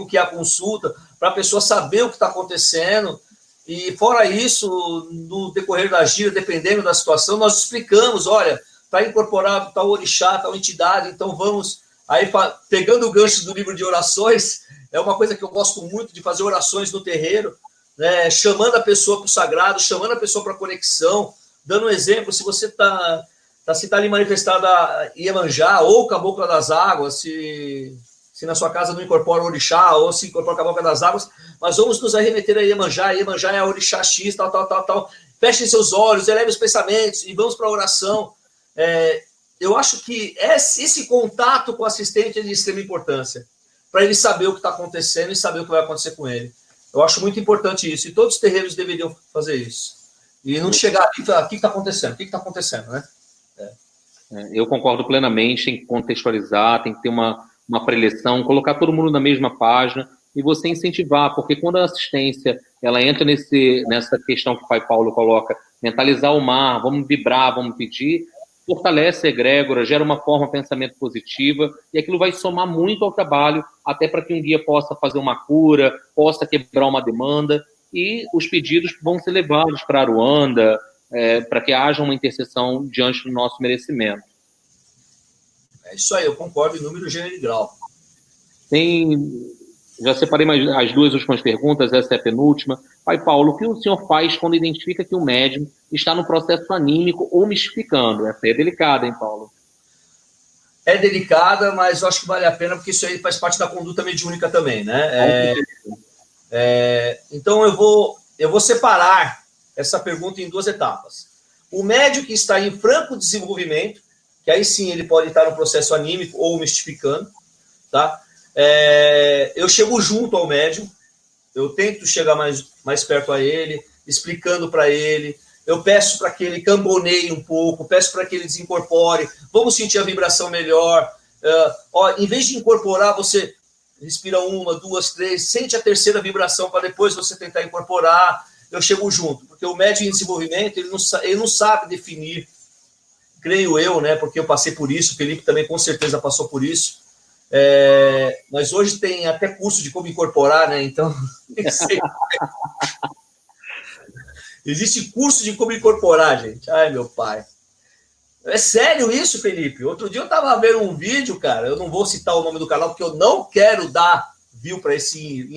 que é a consulta, para a pessoa saber o que está acontecendo. E fora isso, no decorrer da gira, dependendo da situação, nós explicamos, olha, está incorporado tal orixá, tal entidade, então vamos... Aí, pegando o gancho do livro de orações, é uma coisa que eu gosto muito de fazer orações no terreiro, né, chamando a pessoa para o sagrado, chamando a pessoa para a conexão, dando um exemplo, se você está ali manifestada Iemanjá ou Cabocla das Águas, se na sua casa não incorpora o orixá ou se incorpora a Cabocla das Águas, mas vamos nos arremeter a Iemanjá é a orixá X, tal. Fechem seus olhos, eleve os pensamentos e vamos para a oração. Eu acho que esse contato com o assistente é de extrema importância, para ele saber o que está acontecendo e saber o que vai acontecer com ele. Eu acho muito importante isso, e todos os terreiros deveriam fazer isso. E não chegar aqui e falar, o que está acontecendo? O que está acontecendo, né? Eu concordo plenamente, tem que contextualizar, tem que ter uma preleção, colocar todo mundo na mesma página e você incentivar, porque quando a assistência ela entra nessa questão que o Pai Paulo coloca, mentalizar o mar, vamos vibrar, vamos pedir, fortalece a egrégora, gera uma forma de pensamento positiva, e aquilo vai somar muito ao trabalho, até para que um guia possa fazer uma cura, possa quebrar uma demanda, e os pedidos vão ser levados para Aruanda, para que haja uma intercessão diante do nosso merecimento. É isso aí, eu concordo em número, gênero e grau. Já separei mais as duas últimas perguntas, essa é a penúltima. Pai Paulo, o que o senhor faz quando identifica que o médium está no processo anímico ou mistificando? Essa aí é delicada, hein, Paulo? É delicada, mas eu acho que vale a pena, porque isso aí faz parte da conduta mediúnica também, né? Então eu vou separar essa pergunta em duas etapas. O médium que está em franco desenvolvimento, que aí sim ele pode estar no processo anímico ou mistificando, tá? Eu chego junto ao médium, eu tento chegar mais perto a ele, explicando para ele, eu peço para que ele camboneie um pouco, peço para que ele desincorpore, vamos sentir a vibração melhor. Em vez de incorporar, você respira 1, 2, 3, sente a terceira vibração para depois você tentar incorporar. Eu chego junto, porque o médium em desenvolvimento, ele não sabe definir, creio eu, né, porque eu passei por isso, o Felipe também com certeza passou por isso. Mas hoje tem até curso de como incorporar, né? Então, existe curso de como incorporar, gente. Ai, meu pai. É sério isso, Felipe? Outro dia eu tava vendo um vídeo, cara. Eu não vou citar o nome do canal, porque eu não quero dar view para esse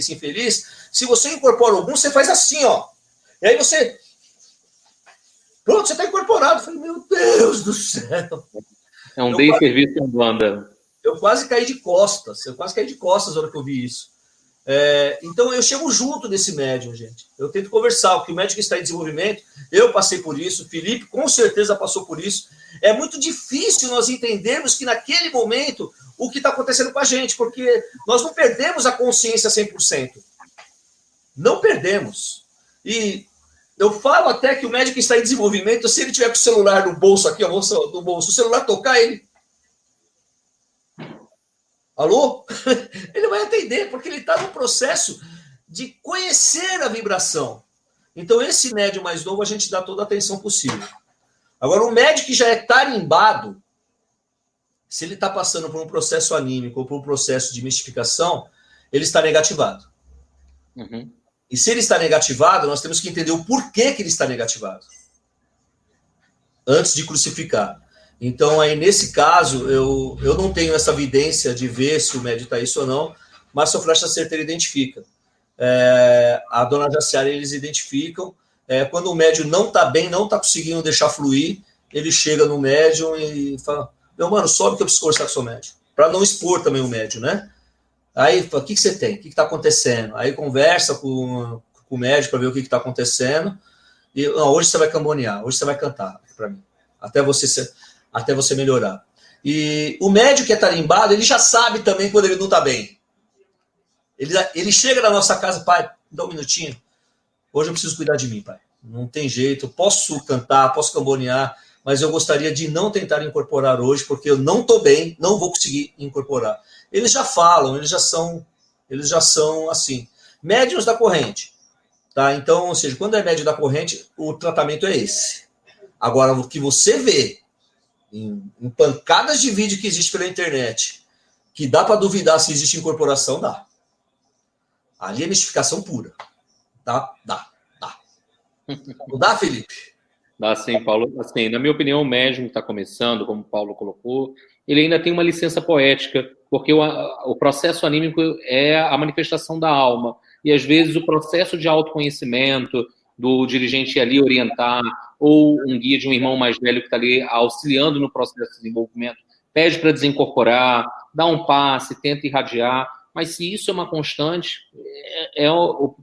infeliz. Se você incorpora algum, você faz assim, ó. E aí você... Pronto, você tá incorporado. Eu falei, meu Deus do céu. É um day serviço em banda. Eu quase caí de costas na hora que eu vi isso. Então, eu chego junto desse médium, gente. Eu tento conversar, porque o médium que está em desenvolvimento, eu passei por isso, o Felipe com certeza passou por isso. É muito difícil nós entendermos que naquele momento, o que está acontecendo com a gente, porque nós não perdemos a consciência 100%. Não perdemos. E eu falo até que o médium que está em desenvolvimento, se ele tiver com o celular no bolso aqui, no bolso, o celular tocar, ele... Alô? Ele vai atender, porque ele está no processo de conhecer a vibração. Então, esse médium mais novo, a gente dá toda a atenção possível. Agora, o médium que já é tarimbado, se ele está passando por um processo anímico ou por um processo de mistificação, ele está negativado. Uhum. E se ele está negativado, nós temos que entender o porquê que ele está negativado. Antes de crucificar. Então, aí, nesse caso, eu não tenho essa evidência de ver se o médium está isso ou não, mas o flecha certeira identifica. A dona Jaciara, eles identificam. Quando o médium não está bem, não está conseguindo deixar fluir, ele chega no médium e fala, meu mano, sobe que eu preciso conversar com o seu médium. Para não expor também o médium, né? Aí, fala, o que você tem? O que está acontecendo? Aí conversa com o médium para ver o que está acontecendo. E não, hoje você vai cambonear, hoje você vai cantar para mim. Até você melhorar. E o médium que é tarimbado, ele já sabe também quando ele não está bem. Ele chega na nossa casa, pai, dá um minutinho. Hoje eu preciso cuidar de mim, pai. Não tem jeito, eu posso cantar, posso cambonear, mas eu gostaria de não tentar incorporar hoje, porque eu não estou bem, não vou conseguir incorporar. Eles já falam, eles já são assim. Médiuns da corrente. Tá? Então, ou seja, quando é médium da corrente, o tratamento é esse. Agora, o que você vê em pancadas de vídeo que existe pela internet, que dá para duvidar se existe incorporação, dá. Ali é mistificação pura. Tá? Dá. Não dá, Felipe? Dá sim, Paulo. Assim, na minha opinião, o médium que está começando, como o Paulo colocou, ele ainda tem uma licença poética, porque o processo anímico é a manifestação da alma. E, às vezes, o processo de autoconhecimento do dirigente ir ali orientar, ou um guia de um irmão mais velho que está ali auxiliando no processo de desenvolvimento, pede para desincorporar, dá um passe, tenta irradiar. Mas se isso é uma constante,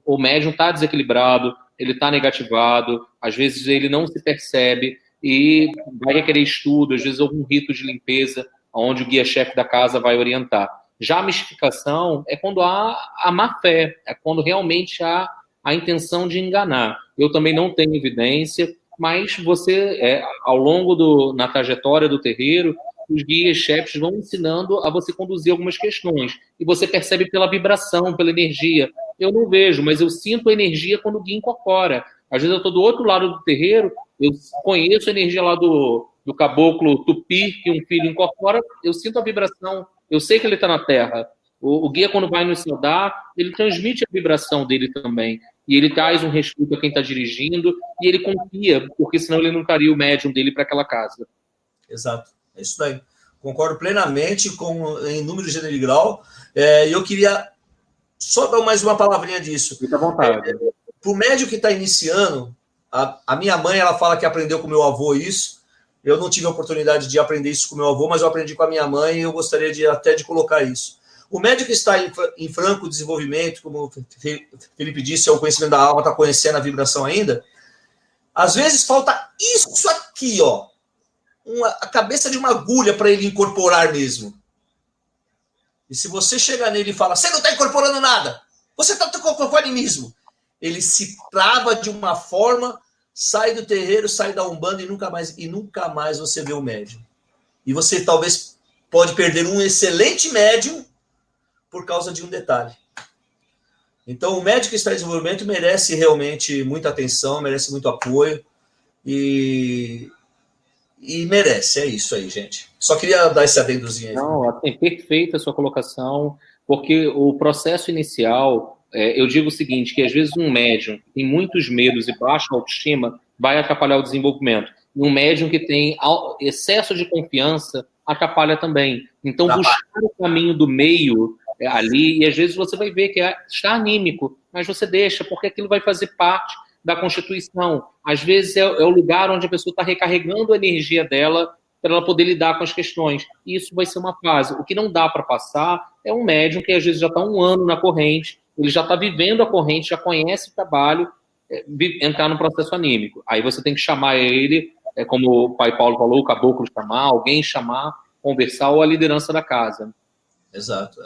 o médium está desequilibrado, ele está negativado, às vezes ele não se percebe e vai requerer estudo, às vezes algum rito de limpeza, onde o guia-chefe da casa vai orientar. Já a mistificação é quando há a má-fé, é quando realmente há a intenção de enganar. Eu também não tenho evidência, mas você, ao longo na trajetória do terreiro, os guias-chefes vão ensinando a você conduzir algumas questões. E você percebe pela vibração, pela energia. Eu não vejo, mas eu sinto a energia quando o guia incorpora. Às vezes eu estou do outro lado do terreiro, eu conheço a energia lá do caboclo tupi, que um filho incorpora, eu sinto a vibração, eu sei que ele está na terra. O guia, quando vai nos saudar, ele transmite a vibração dele também. E ele traz um respeito a quem está dirigindo, e ele confia, porque senão ele não estaria o médium dele para aquela casa. Exato, é isso daí. Concordo plenamente em número, gênero e grau. E eu queria só dar mais uma palavrinha disso. Fica à vontade. Para o médium que está iniciando, a minha mãe, ela fala que aprendeu com meu avô isso. Eu não tive a oportunidade de aprender isso com meu avô, mas eu aprendi com a minha mãe e eu gostaria até de colocar isso. O médium que está em franco desenvolvimento, como o Felipe disse, é o conhecimento da alma, está conhecendo a vibração ainda. Às vezes falta isso aqui, ó. A cabeça de uma agulha para ele incorporar mesmo. E se você chegar nele e fala, você não está incorporando nada, você está com animismo. Ele se trava de uma forma, sai do terreiro, sai da Umbanda e nunca mais você vê o médium. E você talvez pode perder um excelente médium por causa de um detalhe. Então, o médium que está em desenvolvimento merece realmente muita atenção, merece muito apoio e merece, é isso aí, gente. Só queria dar esse adendozinho aí. Não, assim, perfeita a sua colocação, porque o processo inicial, eu digo o seguinte, que às vezes um médium que tem muitos medos e baixa autoestima vai atrapalhar o desenvolvimento. E um médium que tem excesso de confiança atrapalha também. Então, buscar o caminho do meio ali, e às vezes você vai ver que está anímico, mas você deixa, porque aquilo vai fazer parte da Constituição. Às vezes é o lugar onde a pessoa está recarregando a energia dela para ela poder lidar com as questões. E isso vai ser uma fase. O que não dá para passar é um médium que às vezes já está 1 ano na corrente, ele já está vivendo a corrente, já conhece o trabalho, entrar no processo anímico. Aí você tem que chamar ele, como o pai Paulo falou, o caboclo chamar, alguém chamar, conversar, ou a liderança da casa. Exato.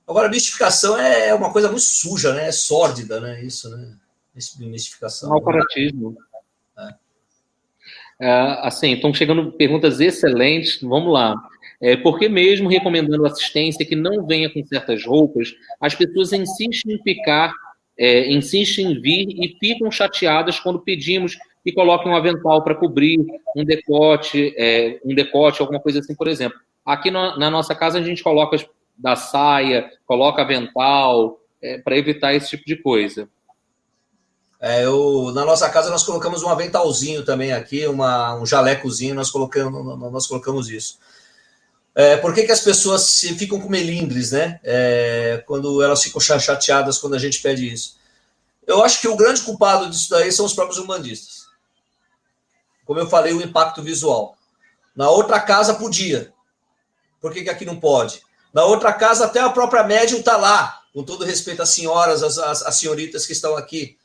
Agora, a mistificação é uma coisa muito suja, né? É sórdida, né? Isso, né? Mistificação. Mau caratismo. Assim, estão chegando perguntas excelentes. Vamos lá. Por que mesmo recomendando assistência que não venha com certas roupas, as pessoas insistem em ficar, insistem em vir e ficam chateadas quando pedimos que coloquem um avental para cobrir um decote, alguma coisa assim, por exemplo. Aqui na nossa casa a gente coloca da saia, coloca avental, para evitar esse tipo de coisa. Na nossa casa nós colocamos um aventalzinho também aqui, um jalecozinho, nós colocamos isso. Por que as pessoas ficam com melindres, né? Quando elas ficam chateadas quando a gente pede isso. Eu acho que o grande culpado disso daí são os próprios umbandistas. Como eu falei, o impacto visual. Na outra casa podia. Por que aqui não pode? Na outra casa até a própria médium está lá, com todo respeito às senhoras, às senhoritas que estão aqui.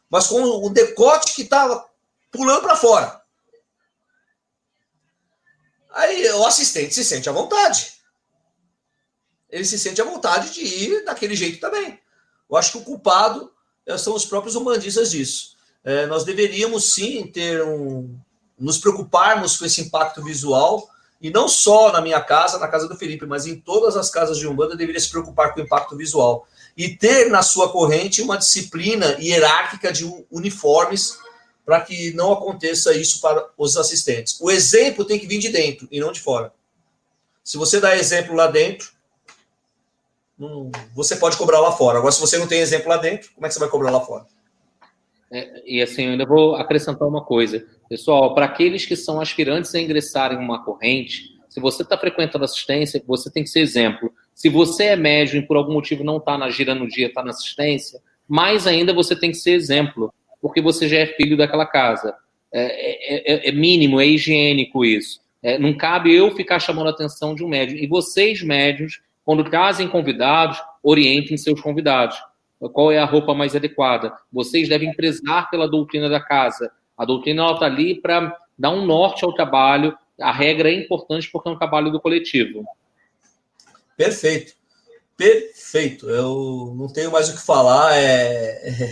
Mas com o decote que estava pulando para fora. Aí o assistente se sente à vontade. Ele se sente à vontade de ir daquele jeito também. Eu acho que o culpado são os próprios umbandistas disso. Nós deveríamos, sim, nos preocuparmos com esse impacto visual E não só na minha casa, na casa do Felipe, mas em todas as casas de Umbanda, deveria se preocupar com o impacto visual. E ter na sua corrente uma disciplina hierárquica de uniformes para que não aconteça isso para os assistentes. O exemplo tem que vir de dentro e não de fora. Se você dá exemplo lá dentro, você pode cobrar lá fora. Agora, se você não tem exemplo lá dentro, como é que você vai cobrar lá fora? E assim, eu ainda vou acrescentar uma coisa. Pessoal, para aqueles que são aspirantes a ingressarem em uma corrente, se você está frequentando assistência, você tem que ser exemplo. Se você é médium e por algum motivo não está na gira no dia, está na assistência, mais ainda você tem que ser exemplo, porque você já é filho daquela casa. É mínimo, é higiênico isso. Não cabe eu ficar chamando a atenção de um médium. E vocês, médiuns, quando trazem convidados, orientem seus convidados. Qual é a roupa mais adequada? Vocês devem prezar pela doutrina da casa. A doutrina está ali para dar um norte ao trabalho. A regra é importante porque é um trabalho do coletivo. Perfeito. Perfeito. Eu não tenho mais o que falar.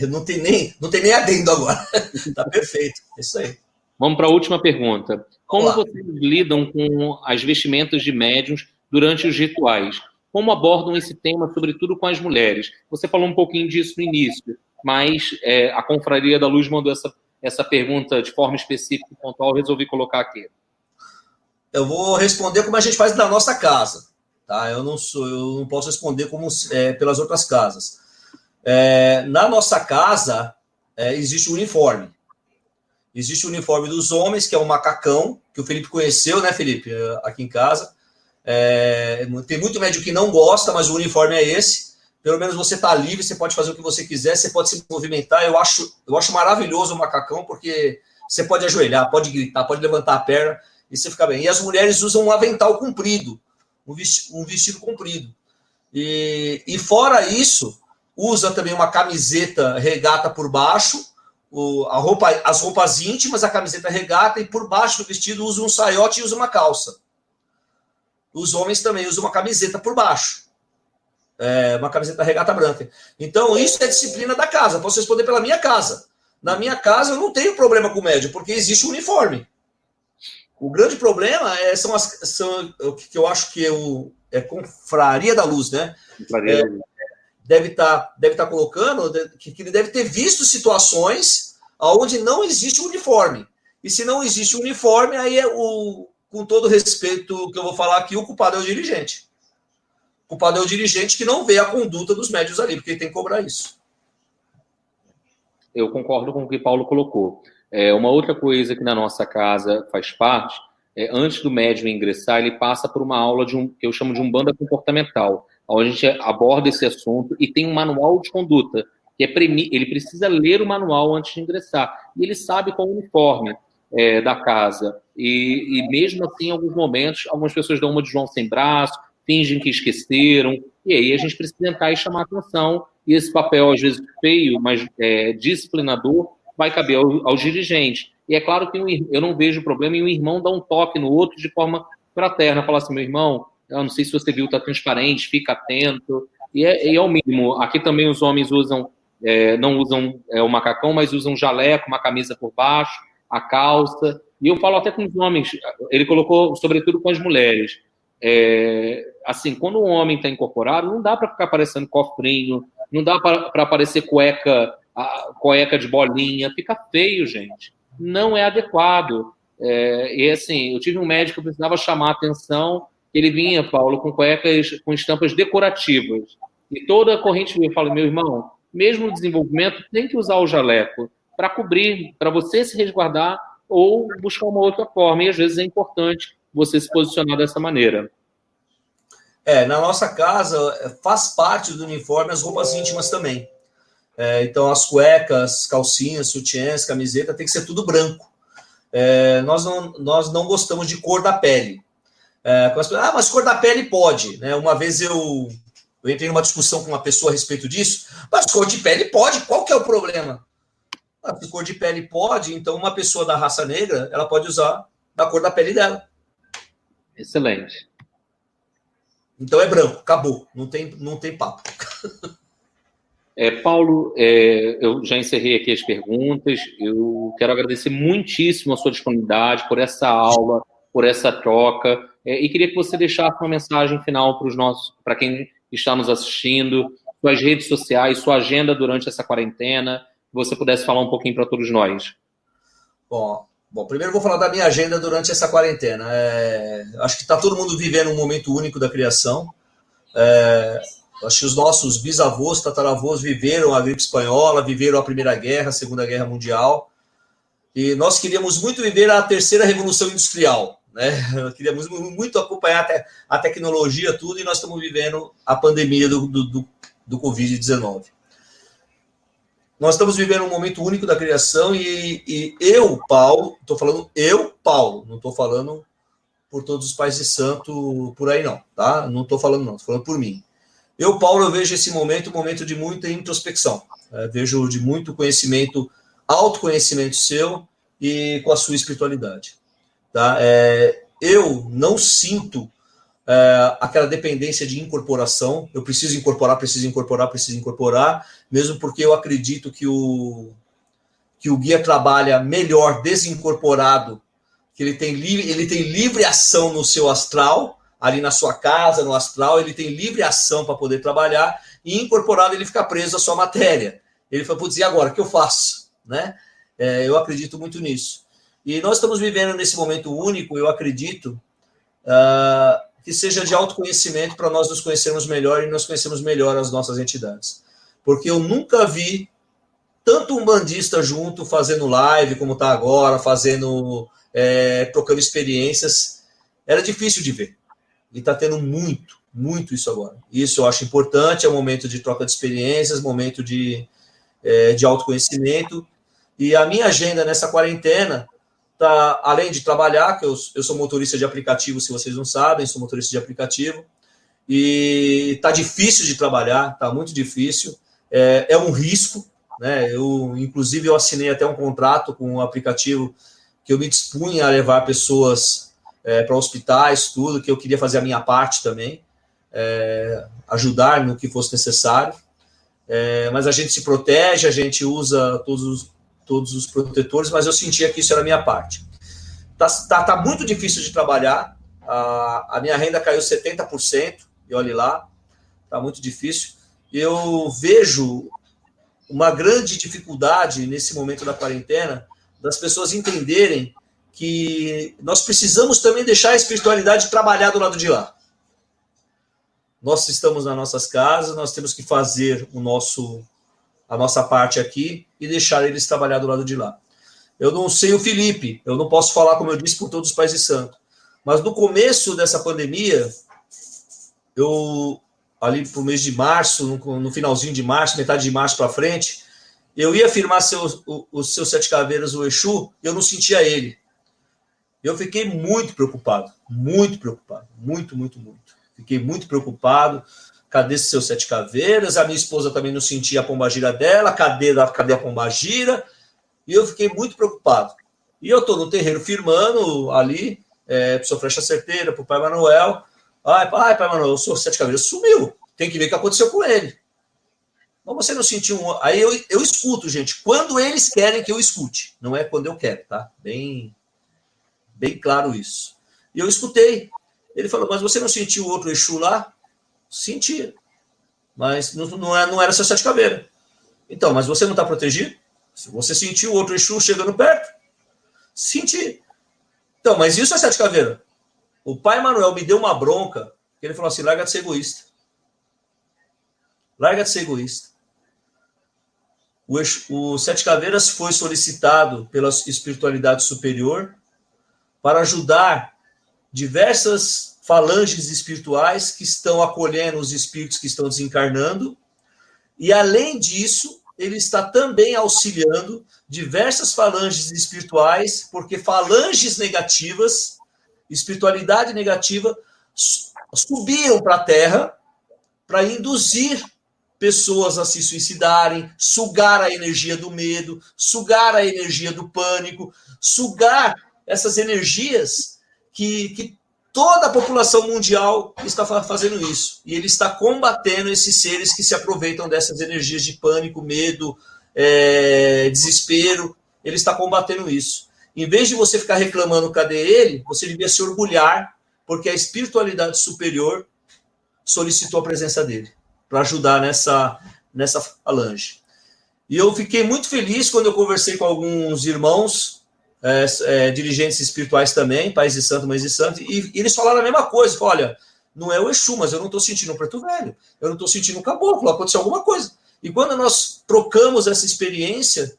Não tem nem adendo agora. Tá perfeito. É isso aí. Vamos para a última pergunta. Como vocês lidam com as vestimentas de médiuns durante os rituais? Como abordam esse tema, sobretudo com as mulheres? Você falou um pouquinho disso no início, mas a Confraria da Luz mandou essa pergunta de forma específica e pontual, eu resolvi colocar aqui. Eu vou responder como a gente faz na nossa casa. Tá? Eu não posso responder como pelas outras casas. Na nossa casa, existe um uniforme. Existe o uniforme dos homens, que é o macacão, que o Felipe conheceu, né, Felipe? Aqui em casa. Tem muito médico que não gosta, mas o uniforme é esse. Pelo menos você está livre, você pode fazer o que você quiser, você pode se movimentar. Eu acho maravilhoso o macacão, porque você pode ajoelhar, pode gritar, pode levantar a perna e você fica bem. E as mulheres usam um avental comprido, um vestido comprido. E fora isso, usa também uma camiseta regata por baixo, as roupas íntimas, a camiseta regata, e por baixo do vestido usa um saiote e usa uma calça. Os homens também usam uma camiseta por baixo. Uma camiseta regata branca. Então, isso é disciplina da casa. Posso responder pela minha casa. Na minha casa, eu não tenho problema com o médium, porque existe um uniforme. O grande problema são o que eu acho que é Confraria da Luz, né? Deve estar colocando que ele deve ter visto situações onde não existe uniforme. E se não existe uniforme, aí com todo respeito que eu vou falar aqui, o culpado é o dirigente. O culpado é o dirigente que não vê a conduta dos médios ali, porque ele tem que cobrar isso. Eu concordo com o que Paulo colocou. Uma outra coisa que na nossa casa faz parte, antes do médium ingressar, ele passa por uma aula que eu chamo de Umbanda comportamental, onde a gente aborda esse assunto e tem um manual de conduta, que ele precisa ler o manual antes de ingressar. E ele sabe qual é o uniforme da casa. E mesmo assim, em alguns momentos, algumas pessoas dão uma de João sem braço, fingem que esqueceram, e aí a gente precisa tentar e chamar atenção, e esse papel, às vezes, feio, mas disciplinador, vai caber aos dirigentes. E é claro que eu não vejo problema em um irmão dar um toque no outro de forma fraterna, falar assim, meu irmão, eu não sei se você viu, está transparente, fica atento, e é o mínimo. Aqui também os homens não usam o macacão, mas usam jaleco, uma camisa por baixo, a calça, e eu falo até com os homens, ele colocou sobretudo com as mulheres, assim, quando um homem está incorporado, não dá para ficar parecendo cofrinho, não dá para aparecer cueca de bolinha, fica feio, gente, não é adequado. E assim, eu tive um médico que precisava chamar a atenção, ele vinha, Paulo, com cuecas com estampas decorativas, e toda a corrente eu falo, meu irmão, mesmo no desenvolvimento, tem que usar o jaleco para cobrir, para você se resguardar ou buscar uma outra forma, e às vezes é importante você se posicionar dessa maneira. Na nossa casa, faz parte do uniforme as roupas íntimas também. Então, as cuecas, calcinhas, sutiãs, camiseta, tem que ser tudo branco. Nós não gostamos de cor da pele. Mas cor da pele pode. Né? Uma vez eu entrei numa discussão com uma pessoa a respeito disso, mas cor de pele pode, qual que é o problema? Se cor de pele pode, então uma pessoa da raça negra, ela pode usar da cor da pele dela. Excelente. Então é branco, acabou, não tem papo. Paulo, eu já encerrei aqui as perguntas, eu quero agradecer muitíssimo a sua disponibilidade por essa aula, por essa troca. e queria que você deixasse uma mensagem final para quem está nos assistindo, suas redes sociais, sua agenda durante essa quarentena, que você pudesse falar um pouquinho para todos nós. Bom, primeiro eu vou falar da minha agenda durante essa quarentena. Acho que está todo mundo vivendo um momento único da criação. Acho que os nossos bisavôs, tataravôs viveram a gripe espanhola, viveram a Primeira Guerra, a Segunda Guerra Mundial. E nós queríamos muito viver a terceira revolução industrial, né? Queríamos muito acompanhar a tecnologia, tudo, e nós estamos vivendo a pandemia do Covid-19. Nós estamos vivendo um momento único da criação e eu, Paulo, estou falando eu, Paulo, não estou falando por todos os pais de santo por aí não, tá? Não estou falando não, estou falando por mim. Eu, Paulo, eu vejo esse momento um momento de muita introspecção, vejo de muito conhecimento, autoconhecimento seu e com a sua espiritualidade, tá? Eu não sinto aquela dependência de incorporação. Eu preciso incorporar, mesmo porque eu acredito que o guia trabalha melhor desincorporado, que ele tem livre ação no seu astral, ali na sua casa, no astral, ele tem livre ação para poder trabalhar, e incorporado ele fica preso à sua matéria. Ele fala, putz, e agora, o que eu faço? Né? Eu acredito muito nisso. E nós estamos vivendo nesse momento único, eu acredito, que seja de autoconhecimento para nós nos conhecermos melhor e nós conhecermos melhor as nossas entidades. Porque eu nunca vi tanto umbandista junto, fazendo live, como está agora, trocando experiências. Era difícil de ver. E está tendo muito isso agora. Isso eu acho importante, é um momento de troca de experiências, momento de autoconhecimento. E a minha agenda nessa quarentena, além de trabalhar, que eu sou motorista de aplicativo, se vocês não sabem, sou motorista de aplicativo, e está difícil de trabalhar, está muito difícil, é um risco, né? Inclusive, eu assinei até um contrato com um aplicativo que eu me dispunha a levar pessoas para hospitais, tudo, que eu queria fazer a minha parte também, ajudar no que fosse necessário, mas a gente se protege, a gente usa todos os protetores, mas eu sentia que isso era a minha parte. Tá muito difícil de trabalhar, a minha renda caiu 70%, e olhe lá, tá muito difícil. Eu vejo uma grande dificuldade nesse momento da quarentena das pessoas entenderem que nós precisamos também deixar a espiritualidade trabalhar do lado de lá. Nós estamos nas nossas casas, nós temos que fazer a nossa parte aqui e deixar eles trabalhar do lado de lá. Eu não sei o Felipe, eu não posso falar, como eu disse, por todos os pais de santo, mas no começo dessa pandemia, ali para o mês de março, no finalzinho de março, metade de março para frente, eu ia firmar os seus sete caveiras, o Exu, e eu não sentia ele. Eu fiquei muito preocupado, muito. Fiquei muito preocupado. Cadê seus sete caveiras? A minha esposa também não sentia a pombagira dela. Cadê a pombagira? E eu fiquei muito preocupado. E eu estou no terreiro firmando ali, para o seu Flecha Certeira, para o Pai Manuel. Pai Manuel, o seu sete caveiras sumiu. Tem que ver o que aconteceu com ele. Mas você não sentiu Aí eu escuto, gente, quando eles querem que eu escute. Não é quando eu quero, tá? Bem claro isso. E eu escutei. Ele falou, mas você não sentiu o outro Exu lá? Sentia. Mas não era seu sete caveira. Então, mas você não está protegido? Você sentiu o outro Exu chegando perto? Senti. Então, mas e o seu sete caveira? O Pai Manuel me deu uma bronca, que ele falou assim, larga de ser egoísta. Larga de ser egoísta. O Sete Caveiras foi solicitado pela espiritualidade superior para ajudar diversas falanges espirituais que estão acolhendo os espíritos que estão desencarnando, e além disso, ele está também auxiliando diversas falanges espirituais, porque falanges negativas, espiritualidade negativa, subiram para a Terra para induzir pessoas a se suicidarem, sugar a energia do medo, sugar a energia do pânico, sugar essas energias que toda a população mundial está fazendo isso. E ele está combatendo esses seres que se aproveitam dessas energias de pânico, medo, desespero. Ele está combatendo isso. Em vez de você ficar reclamando cadê ele, você devia se orgulhar, porque a espiritualidade superior solicitou a presença dele para ajudar nessa falange. E eu fiquei muito feliz quando eu conversei com alguns irmãos, dirigentes espirituais também, pais de santo, mães de santo, e eles falaram a mesma coisa. Falaram, olha, não é o Exu, mas eu não estou sentindo um preto velho, eu não estou sentindo um caboclo, aconteceu alguma coisa. E quando nós trocamos essa experiência,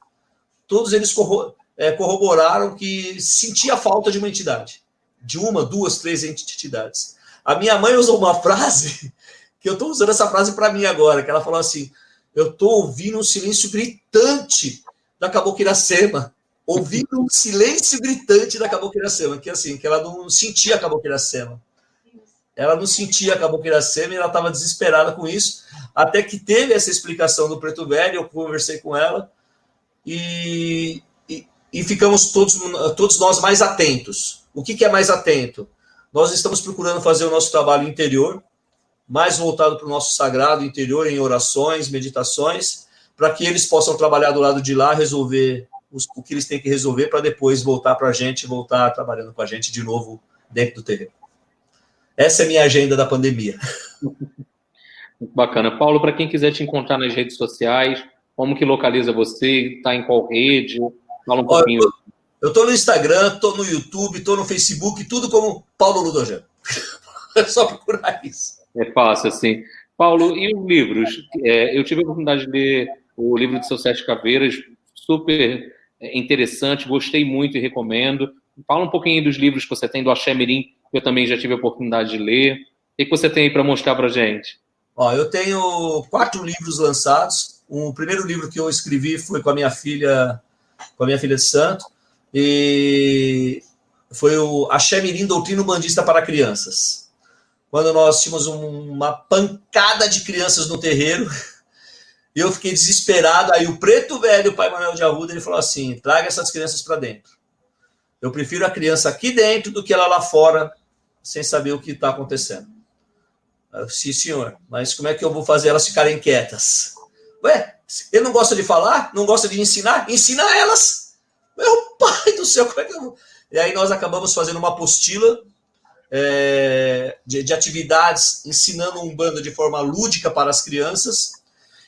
todos eles corroboraram que sentia falta de uma entidade, de uma, duas, três entidades. A minha mãe usou uma frase, que eu estou usando essa frase para mim agora, que ela falou assim, eu estou ouvindo um silêncio gritante da Caboclo Iracema, ouvindo um silêncio gritante da Caboclo Iracema, que assim, que ela não sentia a Caboclo Iracema. Ela não sentia a Caboclo Iracema e ela estava desesperada com isso, até que teve essa explicação do preto velho, eu conversei com ela, e ficamos todos nós mais atentos. O que é mais atento? Nós estamos procurando fazer o nosso trabalho interior, mais voltado para o nosso sagrado interior, em orações, meditações, para que eles possam trabalhar do lado de lá, resolver o que eles têm que resolver, para depois voltar para a gente, voltar trabalhando com a gente de novo dentro do terreno. Essa é a minha agenda da pandemia. Muito bacana. Paulo, para quem quiser te encontrar nas redes sociais, como que localiza você? Está em qual rede? Fala um pouquinho. Eu estou no Instagram, estou no YouTube, estou no Facebook, tudo como Paulo Ludogé. É só procurar isso. É fácil, assim. Paulo, e os livros? Eu tive a oportunidade de ler o livro de Seus Sete Caveiras, super interessante, gostei muito e recomendo. Fala um pouquinho dos livros que você tem, do Axé Mirim, que eu também já tive a oportunidade de ler. O que você tem aí para mostrar para a gente? Eu tenho 4 livros lançados. O primeiro livro que eu escrevi foi com a minha filha de santo, e foi o Axé Mirim, Doutrina Umbandista para Crianças. Quando nós tínhamos uma pancada de crianças no terreiro, e eu fiquei desesperado, aí o preto velho, o pai Manuel de Arruda, ele falou assim, traga essas crianças para dentro. Eu prefiro a criança aqui dentro do que ela lá fora, sem saber o que está acontecendo. Eu, sim, senhor, mas como é que eu vou fazer elas ficarem quietas? Ué, ele não gosta de falar? Não gosta de ensinar? Ensina elas! Meu pai do céu, como é que eu vou... E aí nós acabamos fazendo uma apostila de atividades, ensinando Umbanda de forma lúdica para as crianças.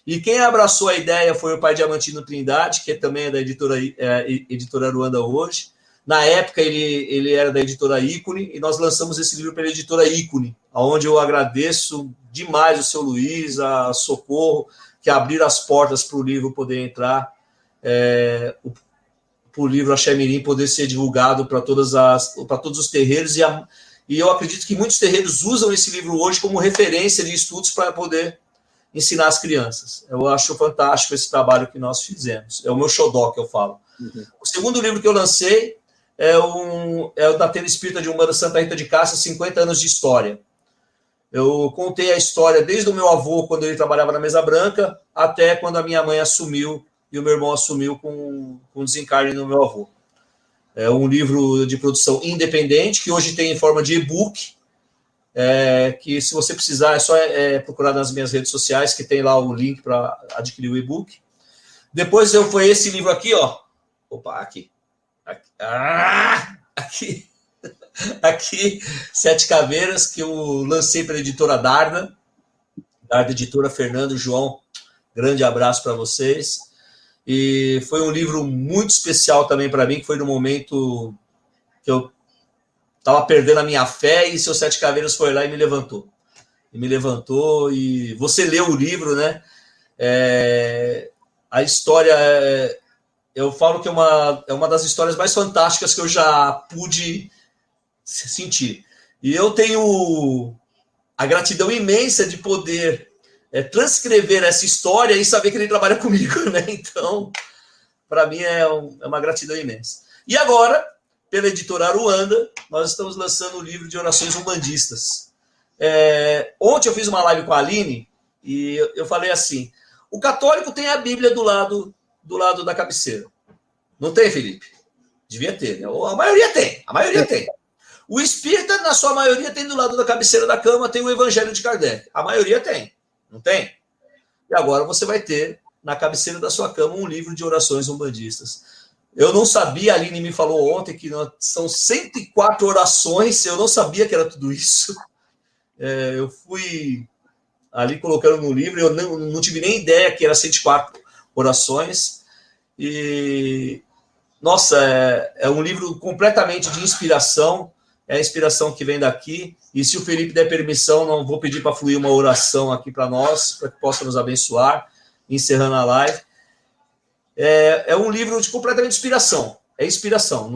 E quem abraçou a ideia foi o pai Diamantino Trindade, que também é da editora Aruanda hoje. Na época, ele era da editora Ícone, e nós lançamos esse livro pela editora Ícone, onde eu agradeço demais o seu Luiz, a Socorro, que abriram as portas para o livro poder entrar, para o livro Axé Mirim poder ser divulgado para todos os terreiros, e eu acredito que muitos terreiros usam esse livro hoje como referência de estudos para poder ensinar as crianças. Eu acho fantástico esse trabalho que nós fizemos. É o meu xodó que eu falo. Uhum. O segundo livro que eu lancei é o da Tenda Espírita de Umbanda Santa Rita de Cássia, 50 anos de história. Eu contei a história desde o meu avô, quando ele trabalhava na Mesa Branca, até quando a minha mãe assumiu e o meu irmão assumiu com desencarne no meu avô. É um livro de produção independente, que hoje tem em forma de e-book, que se você precisar é só procurar nas minhas redes sociais, que tem lá o link para adquirir o e-book. Depois foi esse livro aqui, ó. Opa, aqui. Aqui, Sete Caveiras, que eu lancei para a editora Darda Editora, Fernando, João, grande abraço para vocês. E foi um livro muito especial também para mim, que foi no momento que eu estava perdendo a minha fé, e Seus Sete Caveiras foi lá e me levantou. E você leu o livro, né? A história, eu falo que é uma das histórias mais fantásticas que eu já pude sentir. E eu tenho a gratidão imensa de poder transcrever essa história e saber que ele trabalha comigo, né? Então, para mim é uma gratidão imensa. E agora, pela editora Aruanda, nós estamos lançando o livro de orações umbandistas. Ontem eu fiz uma live com a Aline e eu falei assim, o católico tem a Bíblia do lado da cabeceira. Não tem, Felipe? Devia ter, né? A maioria tem. O espírita, na sua maioria, tem do lado da cabeceira da cama, tem o Evangelho de Kardec. A maioria tem, não tem? E agora você vai ter, na cabeceira da sua cama, um livro de orações umbandistas. Eu não sabia, a Aline me falou ontem que são 104 orações, eu não sabia que era tudo isso. Eu fui ali colocando no livro, eu não tive nem ideia que era 104 orações. E, nossa, é um livro completamente de inspiração, é a inspiração que vem daqui. E se o Felipe der permissão, não vou pedir para fluir uma oração aqui para nós, para que possa nos abençoar, encerrando a live. É um livro de completamente inspiração. É inspiração.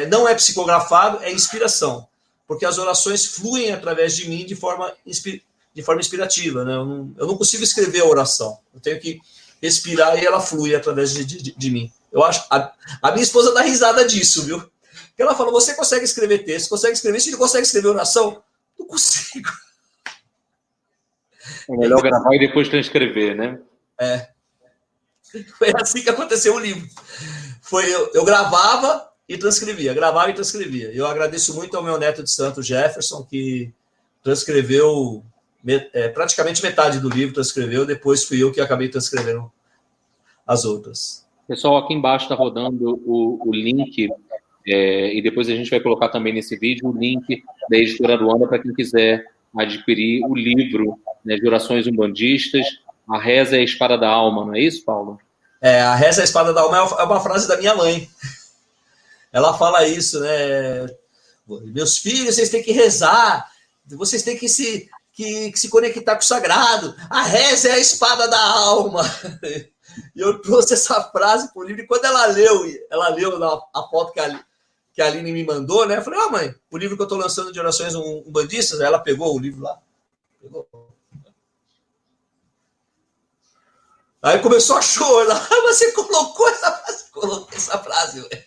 Não é psicografado, é inspiração. Porque as orações fluem através de mim de forma inspirativa. Né? Eu não consigo escrever a oração. Eu tenho que respirar e ela flui através de mim. Eu acho. A minha esposa dá risada disso, viu? Porque ela fala: você consegue escrever texto, consegue escrever, se não consegue escrever oração, não consigo. É melhor gravar e depois transcrever, né? Foi assim que aconteceu o livro. Eu gravava e transcrevia, gravava e transcrevia. Eu agradeço muito ao meu neto de santo, Jefferson, que transcreveu praticamente metade do livro, transcreveu, depois fui eu que acabei transcrevendo as outras. Pessoal, aqui embaixo está rodando o link, e depois a gente vai colocar também nesse vídeo o link da editora Aruanda para quem quiser adquirir o livro, né, de orações umbandistas. A reza é a espada da alma, não é isso, Paulo? A reza é a espada da alma é uma frase da minha mãe. Ela fala isso, né? Meus filhos, vocês têm que rezar, vocês têm que se conectar com o sagrado. A reza é a espada da alma. E eu trouxe essa frase para o livro, e quando ela leu a foto que a Aline me mandou, né? Eu falei: mãe, o livro que eu estou lançando de orações umbandistas, ela pegou o livro lá. Pegou. Aí começou a chorar. Você colocou essa frase? Coloquei essa frase, velho.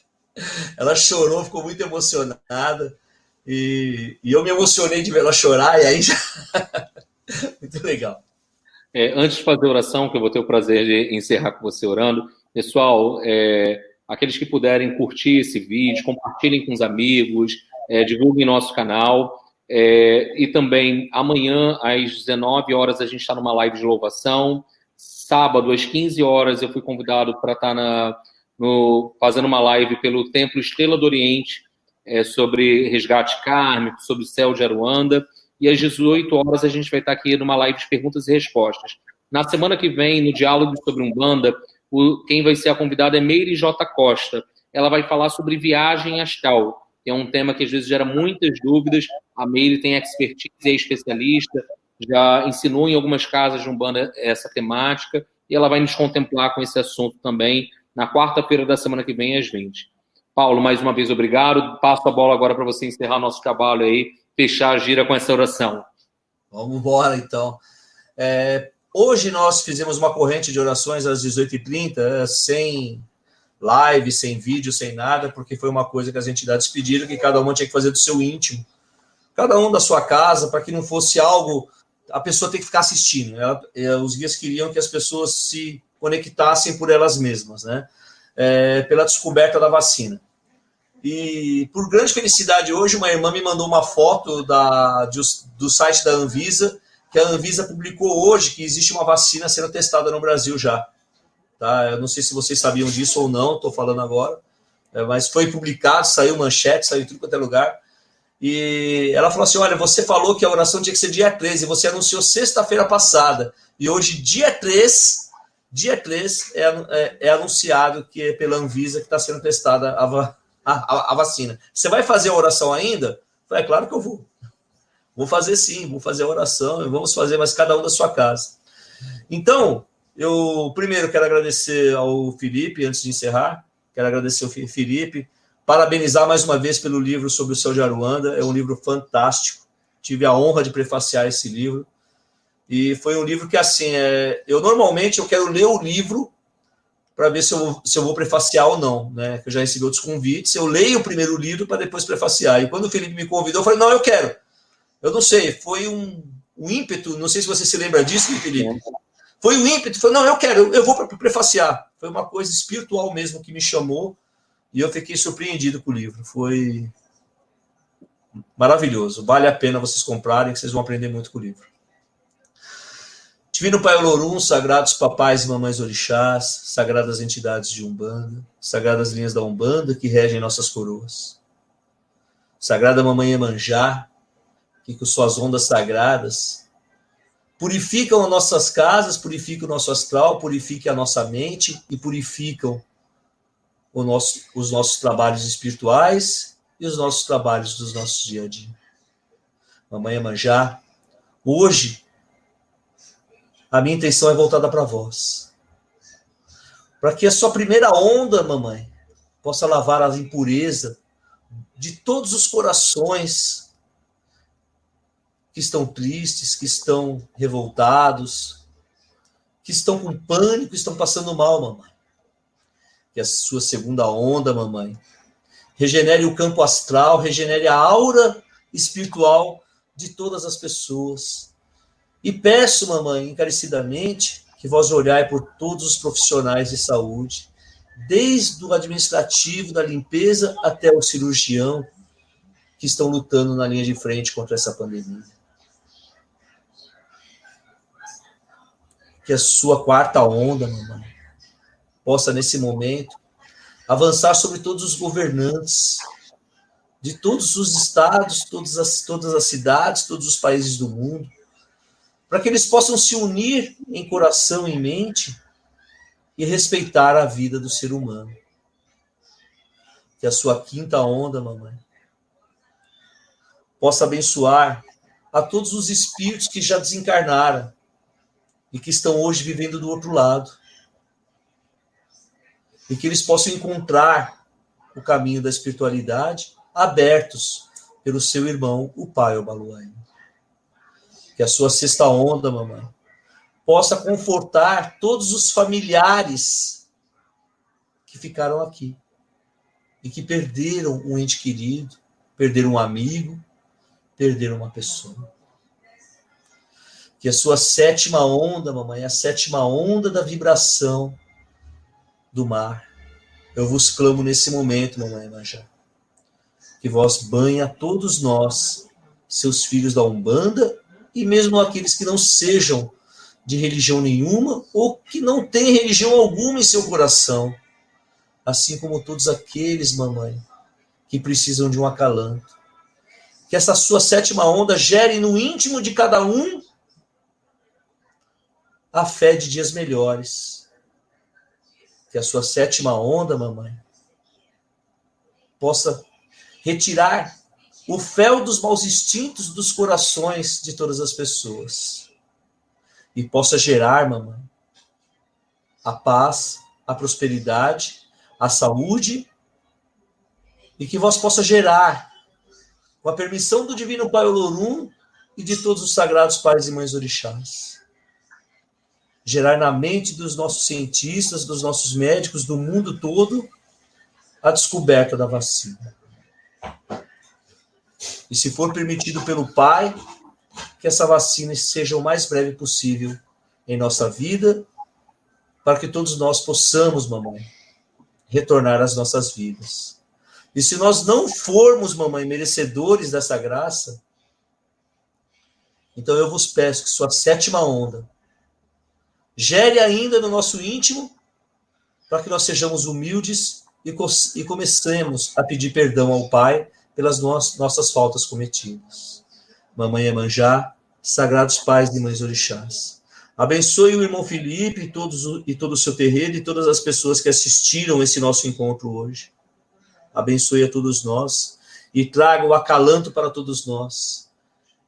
Ela chorou, ficou muito emocionada. E eu me emocionei de ver ela chorar, e aí já... Muito legal. Antes de fazer a oração, que eu vou ter o prazer de encerrar com você orando, pessoal, aqueles que puderem curtir esse vídeo, compartilhem com os amigos, divulguem nosso canal. E também, amanhã, às 19 horas, a gente está numa live de louvação. Sábado, às 15 horas, eu fui convidado para estar fazendo uma live pelo Templo Estrela do Oriente, sobre resgate kármico, sobre o céu de Aruanda. E às 18 horas a gente vai estar aqui numa live de perguntas e respostas. Na semana que vem, no Diálogo sobre Umbanda, quem vai ser a convidada é Meire J. Costa. Ela vai falar sobre viagem astral, que é um tema que às vezes gera muitas dúvidas. A Meire tem expertise, é especialista, já ensinou em algumas casas de Umbanda essa temática, e ela vai nos contemplar com esse assunto também na quarta-feira da semana que vem, às 20. Paulo, mais uma vez, obrigado. Passo a bola agora para você encerrar nosso trabalho aí, fechar a gira com essa oração. Vamos embora, então. Hoje nós fizemos uma corrente de orações às 18h30, sem live, sem vídeo, sem nada, porque foi uma coisa que as entidades pediram, que cada uma tinha que fazer do seu íntimo. Cada um da sua casa, para que não fosse algo... A pessoa tem que ficar assistindo. Os guias queriam que as pessoas se conectassem por elas mesmas, né? Pela descoberta da vacina. E, por grande felicidade, hoje uma irmã me mandou uma foto do site da Anvisa, que a Anvisa publicou hoje que existe uma vacina sendo testada no Brasil já. Tá? Eu não sei se vocês sabiam disso ou não, estou falando agora, mas foi publicado, saiu manchete, saiu em tudo quanto é lugar. E ela falou assim: olha, você falou que a oração tinha que ser dia 13, você anunciou sexta-feira passada, e hoje, dia 3 é anunciado que é pela Anvisa que está sendo testada a vacina. Você vai fazer a oração ainda? É claro que eu vou. Vou fazer sim, vou fazer a oração, vamos fazer, mas cada um da sua casa. Então, eu primeiro quero agradecer ao Felipe, antes de encerrar, quero agradecer ao Felipe, parabenizar mais uma vez pelo livro sobre o céu de Aruanda, é um livro fantástico, tive a honra de prefaciar esse livro, e foi um livro que, assim, eu quero ler o livro para ver se eu vou prefaciar ou não, né? Eu já recebi outros convites, eu leio o primeiro livro para depois prefaciar. E quando o Felipe me convidou, eu falei: não, eu quero. Eu não sei, foi um ímpeto, não sei se você se lembra disso, Felipe. Foi um ímpeto, falei: não, eu quero, eu vou prefaciar. Foi uma coisa espiritual mesmo que me chamou, e eu fiquei surpreendido com o livro. Foi maravilhoso, vale a pena vocês comprarem, que vocês vão aprender muito com o livro. Divino Pai Olorum, sagrados papais e mamães orixás, sagradas entidades de Umbanda, sagradas linhas da Umbanda que regem nossas coroas. Sagrada Mamãe Iemanjá, que com suas ondas sagradas purificam as nossas casas, purificam o nosso astral, purificam a nossa mente e purificam os nossos trabalhos espirituais e os nossos trabalhos dos nossos dia a dia. Mamãe Iemanjá, hoje a minha intenção é voltada para vós. Para que a sua primeira onda, mamãe, possa lavar a impureza de todos os corações que estão tristes, que estão revoltados, que estão com pânico, estão passando mal, mamãe. Que a sua segunda onda, mamãe, regenere o campo astral, regenere a aura espiritual de todas as pessoas. E peço, mamãe, encarecidamente, que vós olhai por todos os profissionais de saúde, desde o administrativo, da limpeza, até o cirurgião, que estão lutando na linha de frente contra essa pandemia. Que a sua quarta onda, mamãe, possa, nesse momento, avançar sobre todos os governantes, de todos os estados, todas as cidades, todos os países do mundo, para que eles possam se unir em coração e mente e respeitar a vida do ser humano. Que a sua quinta onda, mamãe, possa abençoar a todos os espíritos que já desencarnaram e que estão hoje vivendo do outro lado. E que eles possam encontrar o caminho da espiritualidade abertos pelo seu irmão, o Pai Obaluaí. Que a sua sexta onda, mamãe, possa confortar todos os familiares que ficaram aqui e que perderam um ente querido, perderam um amigo, perderam uma pessoa. Que a sua sétima onda, mamãe, a sétima onda da vibração do mar, eu vos clamo nesse momento, mamãe Iemanjá, que vós banhe a todos nós, seus filhos da Umbanda, e mesmo aqueles que não sejam de religião nenhuma ou que não têm religião alguma em seu coração, assim como todos aqueles, mamãe, que precisam de um acalanto. Que essa sua sétima onda gere no íntimo de cada um a fé de dias melhores. Que a sua sétima onda, mamãe, possa retirar o fel dos maus instintos dos corações de todas as pessoas. E possa gerar, mamãe, a paz, a prosperidade, a saúde, e que vós possa gerar, com a permissão do Divino Pai Olorum e de todos os sagrados pais e mães orixás, gerar na mente dos nossos cientistas, dos nossos médicos, do mundo todo, a descoberta da vacina. E se for permitido pelo Pai, que essa vacina seja o mais breve possível em nossa vida, para que todos nós possamos, mamãe, retornar às nossas vidas. E se nós não formos, mamãe, merecedores dessa graça, então eu vos peço que sua sétima onda gere ainda no nosso íntimo, para que nós sejamos humildes e comecemos a pedir perdão ao Pai pelas nossas faltas cometidas. Mamãe Iemanjá, sagrados pais e mães orixás, abençoe o irmão Felipe e todo o seu terreiro e todas as pessoas que assistiram esse nosso encontro hoje. Abençoe a todos nós e traga o acalanto para todos nós.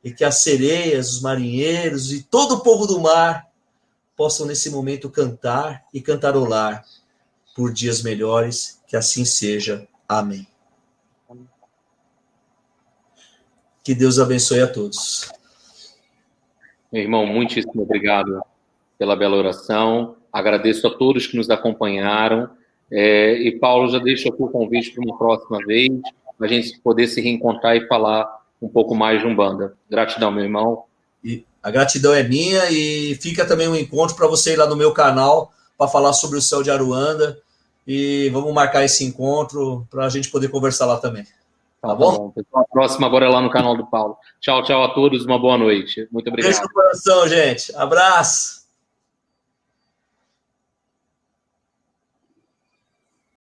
E que as sereias, os marinheiros e todo o povo do mar possam nesse momento cantar e cantarolar por dias melhores, que assim seja. Amém. Que Deus abençoe a todos. Meu irmão, muitíssimo obrigado pela bela oração. Agradeço a todos que nos acompanharam. E Paulo, já deixo aqui o convite para uma próxima vez, para a gente poder se reencontrar e falar um pouco mais de Umbanda. Gratidão, meu irmão. E a gratidão é minha, e fica também um encontro para você ir lá no meu canal para falar sobre o céu de Aruanda, e vamos marcar esse encontro para a gente poder conversar lá também. Tá bom? Pessoal, a próxima agora é lá no canal do Paulo. Tchau, tchau a todos, uma boa noite. Muito obrigado. Beijo no coração, gente. Abraço.